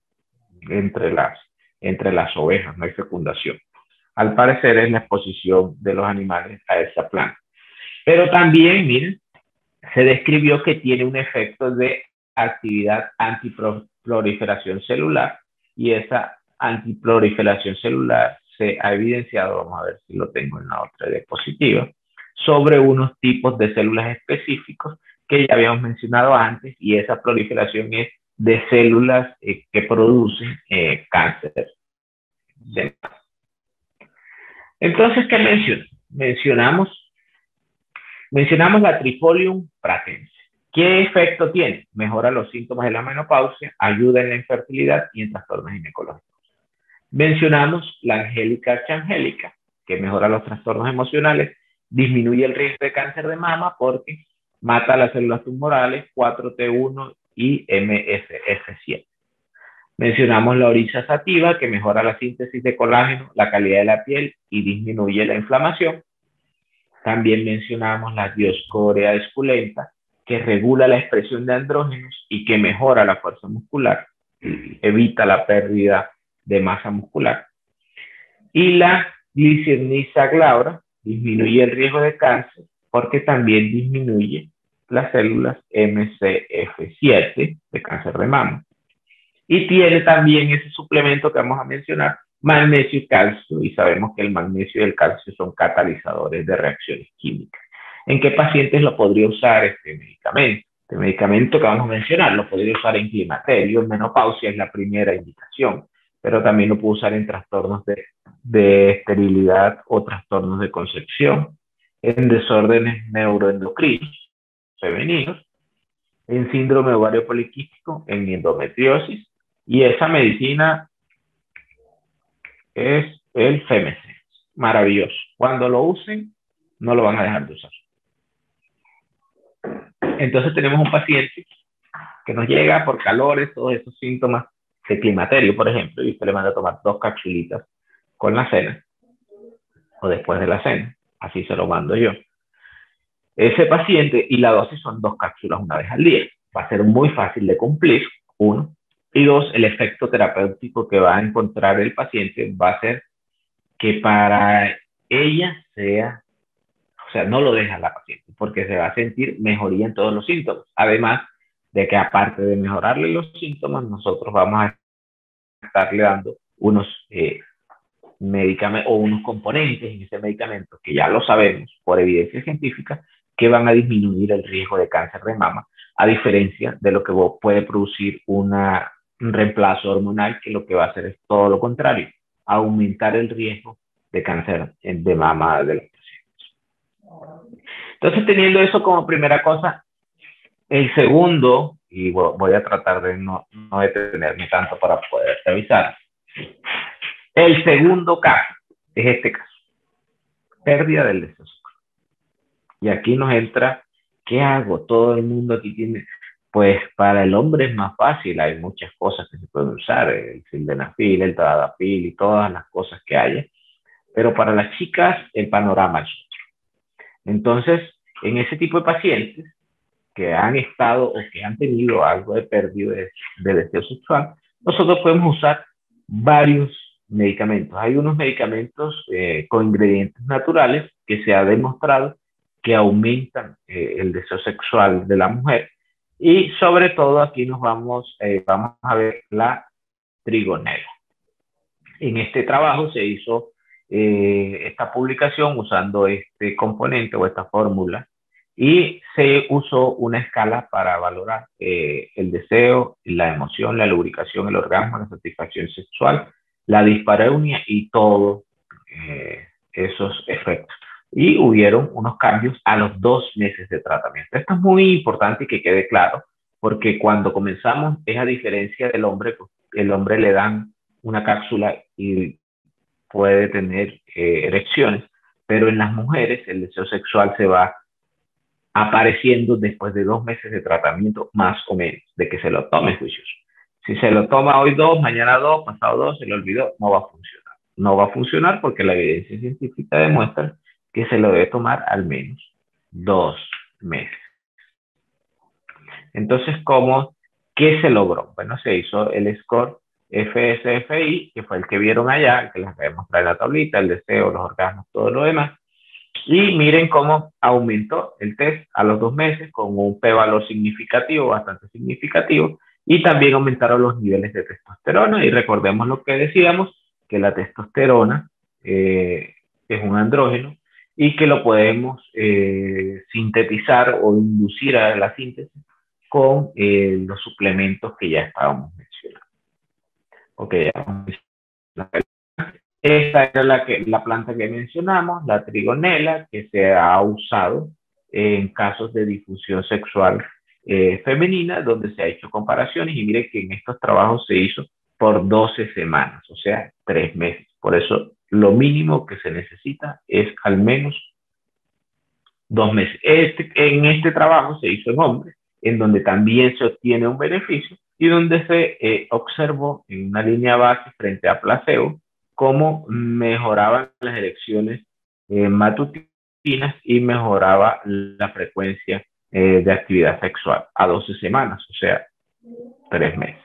[SPEAKER 1] entre las ovejas, no hay fecundación. Al parecer es la exposición de los animales a esa planta. Pero también, miren, se describió que tiene un efecto de actividad antiproliferación celular y esa antiproliferación celular se ha evidenciado, vamos a ver si lo tengo en la otra diapositiva, sobre unos tipos de células específicos que ya habíamos mencionado antes y esa proliferación es de células que producen cáncer. Entonces, ¿qué mencionamos la Trifolium pratense. ¿Qué efecto tiene? Mejora los síntomas de la menopausia, ayuda en la infertilidad y en trastornos ginecológicos. Mencionamos la Angelica archangelica, que mejora los trastornos emocionales, disminuye el riesgo de cáncer de mama porque mata las células tumorales 4T1 y MSF7. Mencionamos la Oryza sativa, que mejora la síntesis de colágeno, la calidad de la piel y disminuye la inflamación. También mencionamos la Dioscorea esculenta, que regula la expresión de andrógenos y que mejora la fuerza muscular, evita la pérdida de masa muscular. Y la Glycyrrhizia glabra disminuye el riesgo de cáncer porque también disminuye las células MCF7 de cáncer de mama. Y tiene también ese suplemento que vamos a mencionar, magnesio y calcio, y sabemos que el magnesio y el calcio son catalizadores de reacciones químicas. ¿En qué pacientes lo podría usar este medicamento? Este medicamento que vamos a mencionar lo podría usar en climaterio, en menopausia es la primera indicación, pero también lo puedo usar en trastornos de esterilidad o trastornos de concepción, en desórdenes neuroendocrinos femeninos, en síndrome ovario poliquístico, en endometriosis, y esa medicina es el FMC. Maravilloso. Cuando lo usen, no lo van a dejar de usar. Entonces tenemos un paciente que nos llega por calores, todos esos síntomas de climaterio, por ejemplo, y usted le manda a tomar 2 capsulitas con la cena o después de la cena. Así se lo mando yo. Ese paciente, y la dosis son 2 cápsulas una vez al día. Va a ser muy fácil de cumplir, 1. Y 2, el efecto terapéutico que va a encontrar el paciente va a ser que para ella sea, o sea, no lo deja la paciente, porque se va a sentir mejoría en todos los síntomas. Además de que aparte de mejorarle los síntomas, nosotros vamos a estarle dando unos medicamentos o unos componentes en ese medicamento que ya lo sabemos por evidencia científica que van a disminuir el riesgo de cáncer de mama, a diferencia de lo que puede producir un reemplazo hormonal, que lo que va a hacer es todo lo contrario, aumentar el riesgo de cáncer de mama de los pacientes. Entonces, teniendo eso como primera cosa, el segundo, y voy a tratar de no detenerme tanto para poder revisar, el segundo caso es este caso, pérdida del deseo sexual. Y aquí nos entra, ¿qué hago? Todo el mundo aquí tiene, pues para el hombre es más fácil, hay muchas cosas que se pueden usar, el sildenafil, el tadalafil y todas las cosas que haya, pero para las chicas el panorama es otro. Entonces, en ese tipo de pacientes que han estado o que han tenido algo de pérdida de deseo sexual, nosotros podemos usar varios medicamentos. Hay unos medicamentos con ingredientes naturales que se ha demostrado que aumentan el deseo sexual de la mujer. Y sobre todo aquí vamos a ver la trigonela. En este trabajo se hizo esta publicación usando este componente o esta fórmula y se usó una escala para valorar el deseo, la emoción, la lubricación, el orgasmo, la satisfacción sexual, la dispareunia y todos esos efectos. Y hubieron unos cambios a los 2 meses de tratamiento. Esto es muy importante y que quede claro, porque cuando comenzamos es a diferencia del hombre, el hombre le dan una cápsula y puede tener erecciones, pero en las mujeres el deseo sexual se va apareciendo después de 2 meses de tratamiento, más o menos, de que se lo tome juicioso. Si se lo toma hoy 2, mañana 2, pasado 2, se lo olvidó, no va a funcionar. No va a funcionar porque la evidencia científica demuestra que se lo debe tomar al menos 2 meses. Entonces, ¿qué se logró? Bueno, se hizo el score FSFI, que fue el que vieron allá, el que les voy a mostrar en la tablita, el deseo, los orgasmos, todo lo demás. Y miren cómo aumentó el test a los 2 meses con un p-valor significativo, bastante significativo, y también aumentaron los niveles de testosterona. Y recordemos lo que decíamos, que la testosterona es un andrógeno y que lo podemos sintetizar o inducir a la síntesis con los suplementos que ya estábamos mencionando. Ok, esta era la planta que mencionamos, la trigonela, que se ha usado en casos de difusión sexual femenina, donde se ha hecho comparaciones y mire que en estos trabajos se hizo por 12 semanas, o sea, 3 meses. Por eso lo mínimo que se necesita es al menos 2 meses. En este trabajo se hizo en hombres, en donde también se obtiene un beneficio y donde se observó en una línea base frente a placebo cómo mejoraban las erecciones matutinas y mejoraba la frecuencia de actividad sexual a 12 semanas, o sea, 3 meses.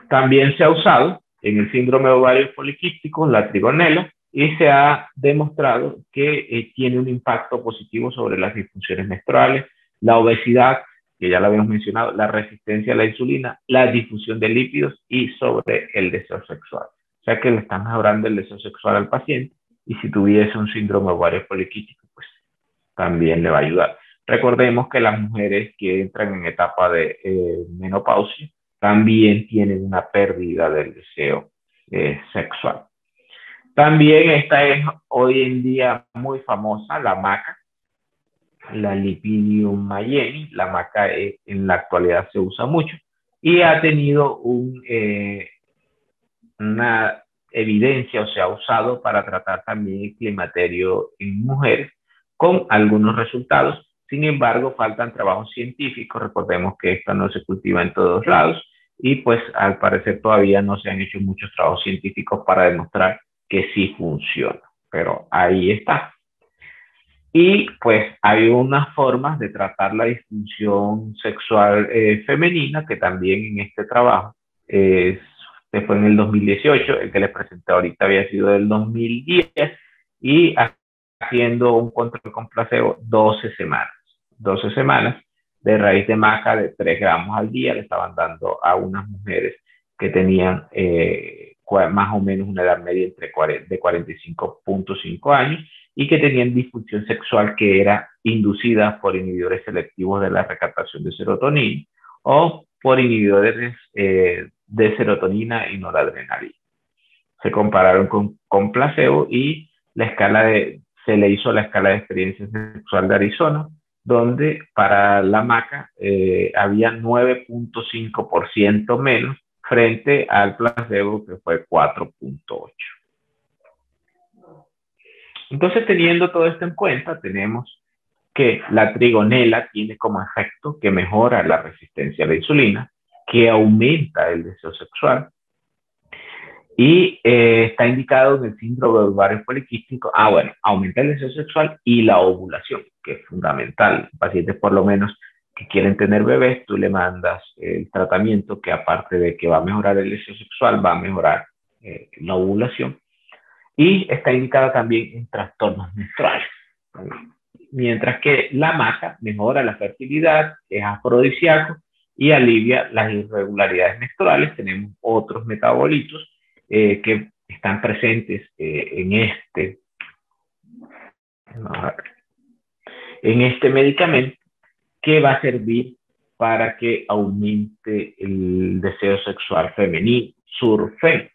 [SPEAKER 1] También se ha usado en el síndrome ovario poliquístico, la trigonela, y se ha demostrado que tiene un impacto positivo sobre las disfunciones menstruales, la obesidad, que ya la habíamos mencionado, la resistencia a la insulina, la difusión de lípidos y sobre el deseo sexual. O sea que le está mejorando el deseo sexual al paciente y si tuviese un síndrome ovario poliquístico, pues también le va a ayudar. Recordemos que las mujeres que entran en etapa de menopausia también tienen una pérdida del deseo sexual. También esta es hoy en día muy famosa, la maca, la Lipidium mayeni. La maca en la actualidad se usa mucho y ha tenido una evidencia o se ha usado para tratar también el climaterio en mujeres con algunos resultados. Sin embargo, faltan trabajos científicos. Recordemos que esto no se cultiva en todos lados y pues al parecer todavía no se han hecho muchos trabajos científicos para demostrar que sí funciona. Pero ahí está. Y pues hay unas formas de tratar la disfunción sexual femenina que también en este trabajo fue en el 2018, el que les presenté ahorita había sido del 2010 y haciendo un control con placebo 12 semanas. 12 semanas de raíz de maca de 3 gramos al día le estaban dando a unas mujeres que tenían más o menos una edad media de 45.5 años y que tenían disfunción sexual que era inducida por inhibidores selectivos de la recaptación de serotonina o por inhibidores de serotonina y noradrenalina. Se compararon con placebo y se le hizo la escala de experiencia sexual de Arizona, donde para la maca había 9.5% menos frente al placebo que fue 4.8%. Entonces, teniendo todo esto en cuenta, tenemos que la trigonela tiene como efecto que mejora la resistencia a la insulina, que aumenta el deseo sexual y está indicado en el síndrome ovario poliquístico. Bueno, aumenta el deseo sexual y la ovulación, que es fundamental. Pacientes por lo menos que quieren tener bebés, tú le mandas el tratamiento que aparte de que va a mejorar el deseo sexual, va a mejorar la ovulación. y está indicada también en trastornos menstruales. Mientras que la maca mejora la fertilidad, es afrodisíaco y alivia las irregularidades menstruales. Tenemos otros metabolitos que están presentes en este medicamento, que va a servir para que aumente el deseo sexual femenino, Surfen.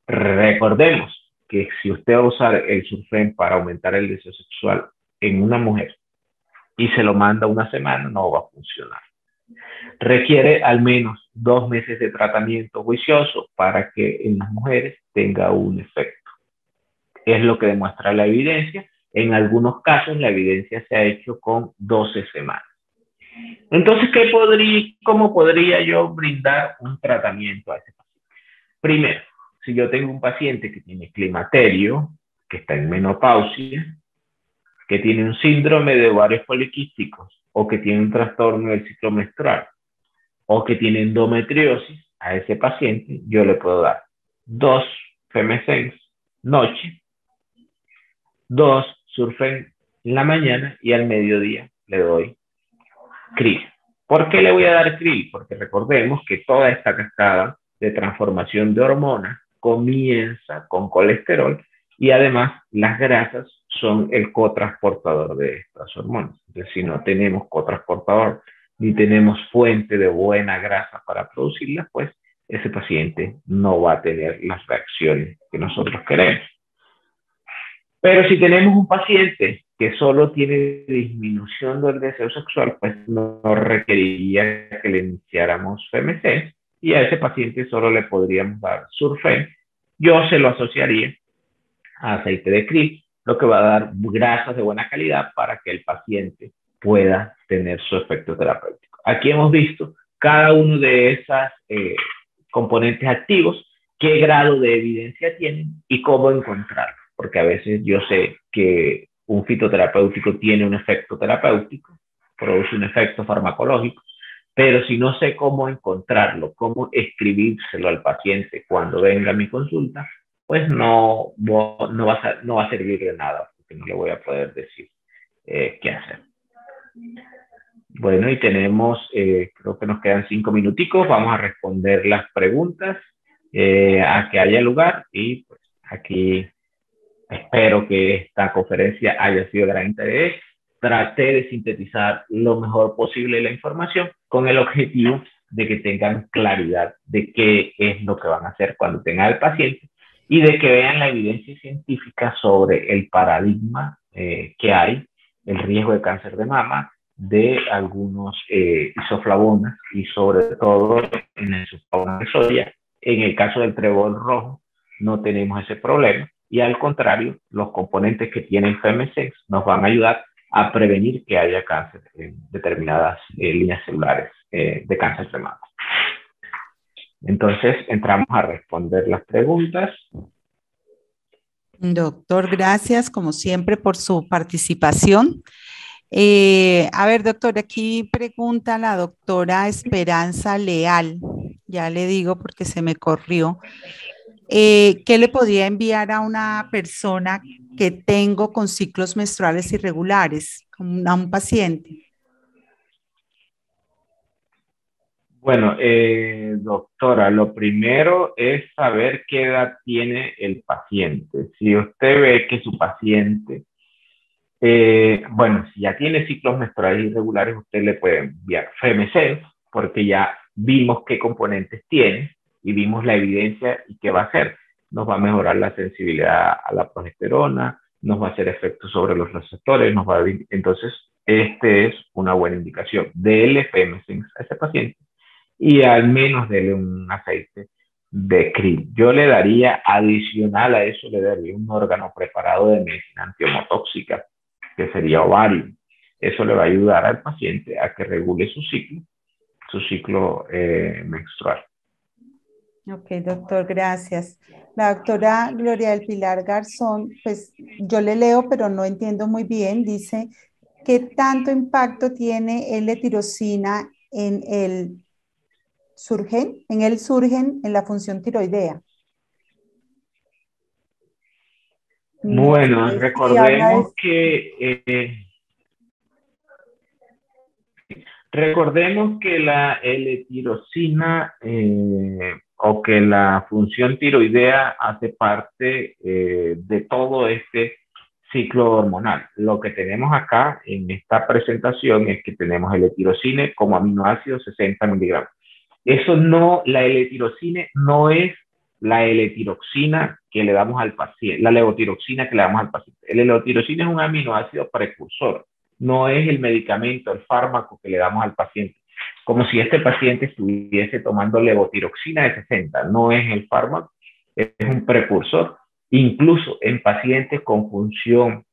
[SPEAKER 1] Recordemos que si usted va a usar el Surfen para aumentar el deseo sexual en una mujer y se lo manda una semana, no va a funcionar. Requiere al menos 2 meses de tratamiento juicioso para que en las mujeres tenga un efecto. Es lo que demuestra la evidencia. En algunos casos la evidencia se ha hecho con 12 semanas. Entonces, ¿cómo podría yo brindar un tratamiento a ese paciente? Primero, si yo tengo un paciente que tiene climaterio, que está en menopausia, que tiene un síndrome de ovarios poliquísticos o que tiene un trastorno del ciclo menstrual o que tiene endometriosis, a ese paciente yo le puedo dar 2 Femesens noche, 2 Surfen en la mañana y al mediodía le doy krill. ¿Por qué le voy a dar krill? Porque recordemos que toda esta cascada de transformación de hormonas comienza con colesterol y además las grasas son el cotransportador de estas hormonas. Entonces, si no tenemos cotransportador ni tenemos fuente de buena grasa para producirlas, pues ese paciente no va a tener las reacciones que nosotros queremos. Pero si tenemos un paciente que solo tiene disminución del deseo sexual, pues no requeriría que le iniciáramos FMC y a ese paciente solo le podríamos dar Surfen. Yo se lo asociaría a aceite de krill, lo que va a dar grasas de buena calidad para que el paciente pueda tener su efecto terapéutico. Aquí hemos visto cada uno de esas componentes activos, qué grado de evidencia tienen y cómo encontrarlo. Porque a veces yo sé que un fitoterapéutico tiene un efecto terapéutico, produce un efecto farmacológico, pero si no sé cómo encontrarlo, cómo escribírselo al paciente cuando venga a mi consulta, pues no va a servir de nada, porque no le voy a poder decir qué hacer. Bueno, y tenemos, creo que nos quedan 5 minuticos, vamos a responder las preguntas a que haya lugar y pues aquí espero que esta conferencia haya sido de gran interés. Traté de sintetizar lo mejor posible la información con el objetivo de que tengan claridad de qué es lo que van a hacer cuando tengan al paciente y de que vean la evidencia científica sobre el paradigma que hay, el riesgo de cáncer de mama, de algunos isoflavonas y sobre todo en el isoflavona de soya. En el caso del trébol rojo no tenemos ese problema y al contrario, los componentes que tienen FMC nos van a ayudar a prevenir que haya cáncer en determinadas líneas celulares de cáncer de mama. Entonces, entramos a responder las preguntas.
[SPEAKER 2] Doctor, gracias como siempre por su participación. A ver, doctor, aquí pregunta la doctora Esperanza Leal, ya le digo porque se me corrió. ¿Qué le podría enviar a una persona que tengo con ciclos menstruales irregulares, a un paciente?
[SPEAKER 1] Bueno, doctora, lo primero es saber qué edad tiene el paciente. Si usted ve que su paciente, bueno, si ya tiene ciclos menstruales irregulares, usted le puede enviar FMC, porque ya vimos qué componentes tiene y vimos la evidencia y qué va a hacer. Nos va a mejorar la sensibilidad a la progesterona, nos va a hacer efectos sobre los receptores, entonces, este es una buena indicación. Dele FMC a ese paciente y al menos dele un aceite de krill. Yo le daría, adicional a eso, le daría un órgano preparado de medicina antiomotóxica, que sería ovario. Eso le va a ayudar al paciente a que regule su ciclo menstrual.
[SPEAKER 2] Ok, doctor, gracias. La doctora Gloria del Pilar Garzón, pues yo le leo, pero no entiendo muy bien. Dice, ¿qué tanto impacto tiene L-tirosina en el surgen en la función tiroidea? No
[SPEAKER 1] Bueno,
[SPEAKER 2] sé si habla de...
[SPEAKER 1] recordemos que la L-tirosina o que la función tiroidea hace parte de todo este ciclo hormonal. Lo que tenemos acá en esta presentación es que tenemos L-tirosina como aminoácido 60 miligramos. Eso no, la L-tirosina no es la L-tiroxina que le damos al paciente, la levotiroxina que le damos al paciente. El levotiroxina es un aminoácido precursor, no es el medicamento, el fármaco que le damos al paciente. Como si este paciente estuviese tomando levotiroxina de 60, no es el fármaco, es un precursor. Incluso en pacientes con función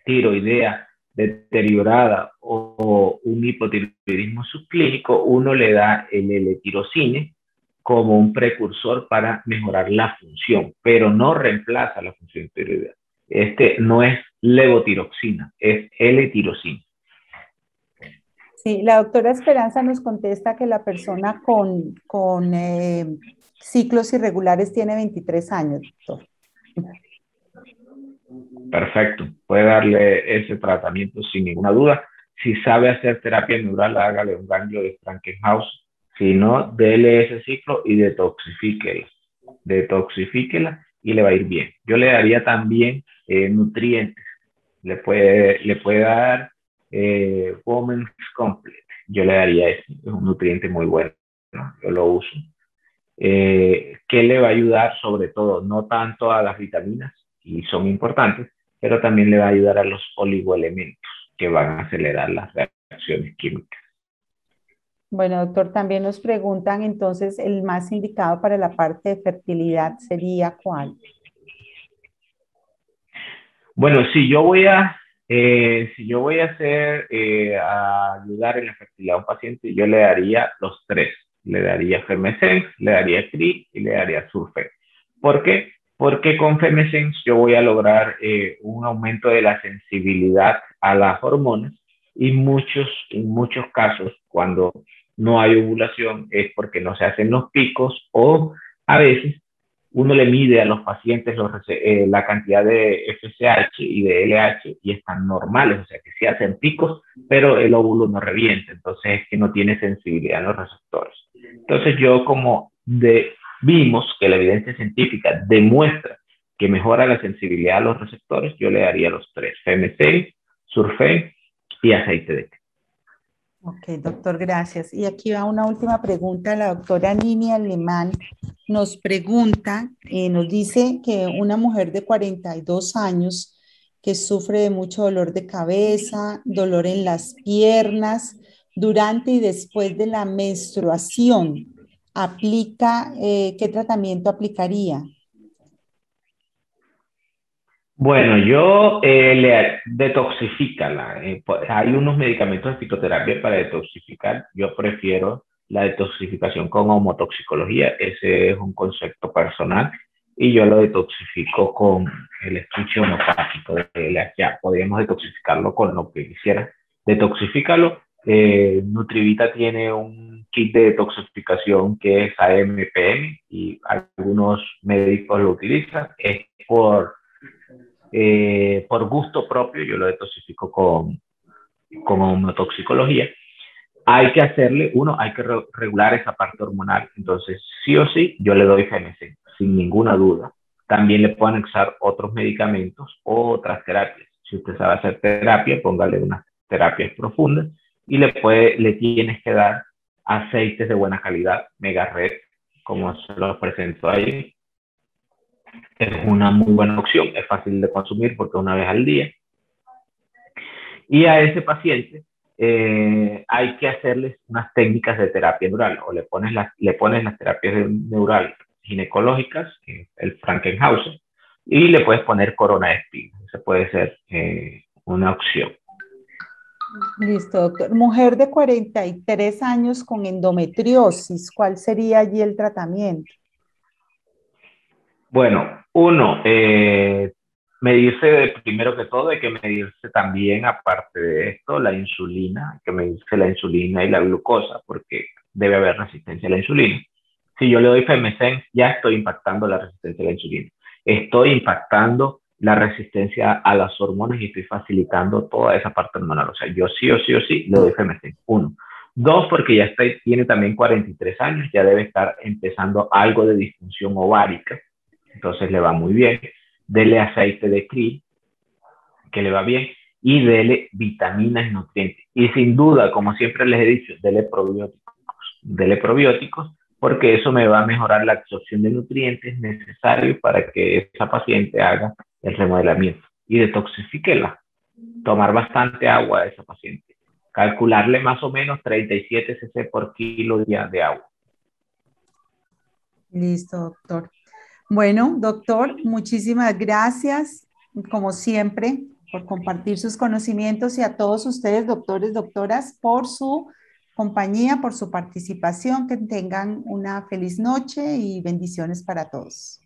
[SPEAKER 1] tiroidea deteriorada o un hipotiroidismo subclínico, uno le da el L-tirosina como un precursor para mejorar la función, pero no reemplaza la función tiroidea. Este no es levotiroxina, es L-tirosina.
[SPEAKER 2] Sí, la doctora Esperanza nos contesta que la persona con ciclos irregulares tiene 23 años, doctor.
[SPEAKER 1] Perfecto, puede darle ese tratamiento sin ninguna duda. Si sabe hacer terapia neural, hágale un ganglio de Frankenhaus. Si no, dele ese ciclo y detoxifíquela. Detoxifíquela y le va a ir bien. Yo le daría también nutrientes. Le puede dar Women's Complex. Yo le daría ese. Es un nutriente muy bueno, ¿no? Yo lo uso. Que le va a ayudar sobre todo, no tanto a las vitaminas, y son importantes, pero también le va a ayudar a los oligoelementos que van a acelerar las reacciones químicas.
[SPEAKER 2] Bueno, doctor, también nos preguntan entonces, ¿el más indicado para la parte de fertilidad sería cuál?
[SPEAKER 1] Bueno, si yo voy a hacer, a ayudar en la fertilidad a un paciente, yo le daría los tres. Le daría Femesens, le daría CRI y le daría Surfen. ¿Por qué? Porque con Femesens yo voy a lograr un aumento de la sensibilidad a las hormonas y en muchos casos, cuando no hay ovulación, es porque no se hacen los picos o a veces uno le mide a los pacientes la cantidad de FSH y de LH y están normales, o sea que sí hacen picos, pero el óvulo no revienta, entonces es que no tiene sensibilidad en los receptores. Entonces vimos que la evidencia científica demuestra que mejora la sensibilidad a los receptores, yo le daría los tres, FMC, Surfen y aceite de té.
[SPEAKER 2] Ok, doctor, gracias. Y aquí va una última pregunta. La doctora Nini Alemán nos pregunta, nos dice que una mujer de 42 años que sufre de mucho dolor de cabeza, dolor en las piernas, durante y después de la menstruación, ¿qué tratamiento aplicaría?
[SPEAKER 1] Bueno, yo le detoxifícala. Hay unos medicamentos de fitoterapia para detoxificar. Yo prefiero la detoxificación con homotoxicología. Ese es un concepto personal. Y yo lo detoxifico con el estuche homopático de LHA. Podríamos detoxificarlo con lo que quisiera. Detoxifícalo. Nutrivita tiene un kit de detoxificación que es AMPM y algunos médicos lo utilizan. Es por gusto propio, yo lo detoxifico con homotoxicología. Hay que hay que regular esa parte hormonal. Entonces, sí o sí, yo le doy FMC, sin ninguna duda. También le puedo anexar otros medicamentos o otras terapias. Si usted sabe hacer terapia, póngale unas terapias profundas y le tienes que dar aceites de buena calidad, Mega Red, como se los presento ahí, es una muy buena opción, es fácil de consumir porque una vez al día. Y a ese paciente hay que hacerles unas técnicas de terapia neural o le pones las terapias neural ginecológicas, el Frankenhausen, y le puedes poner corona de espiga. Esa puede ser una opción.
[SPEAKER 2] Listo, doctor. Mujer de 43 años con endometriosis, ¿cuál sería allí el tratamiento?
[SPEAKER 1] Bueno, medirse primero que todo, hay que medirse también, aparte de esto, la insulina, hay que medirse la insulina y la glucosa, porque debe haber resistencia a la insulina. Si yo le doy Femesens, ya estoy impactando la resistencia a la insulina. Estoy impactando la resistencia a las hormonas y estoy facilitando toda esa parte hormonal. O sea, yo sí o sí o sí le doy femicid. Uno. Dos, porque ya tiene también 43 años, ya debe estar empezando algo de disfunción ovárica, entonces le va muy bien. Dele aceite de krill, que le va bien, y dele vitaminas y nutrientes. Y sin duda, como siempre les he dicho, dele probióticos, porque eso me va a mejorar la absorción de nutrientes necesarios para que esa paciente haga el remodelamiento y detoxifíquela. Tomar bastante agua a esa paciente. Calcularle más o menos 37 cc por kilo de agua.
[SPEAKER 2] Listo, doctor. Bueno, doctor, muchísimas gracias, como siempre, por compartir sus conocimientos y a todos ustedes, doctores, doctoras, por su compañía, por su participación. Que tengan una feliz noche y bendiciones para todos.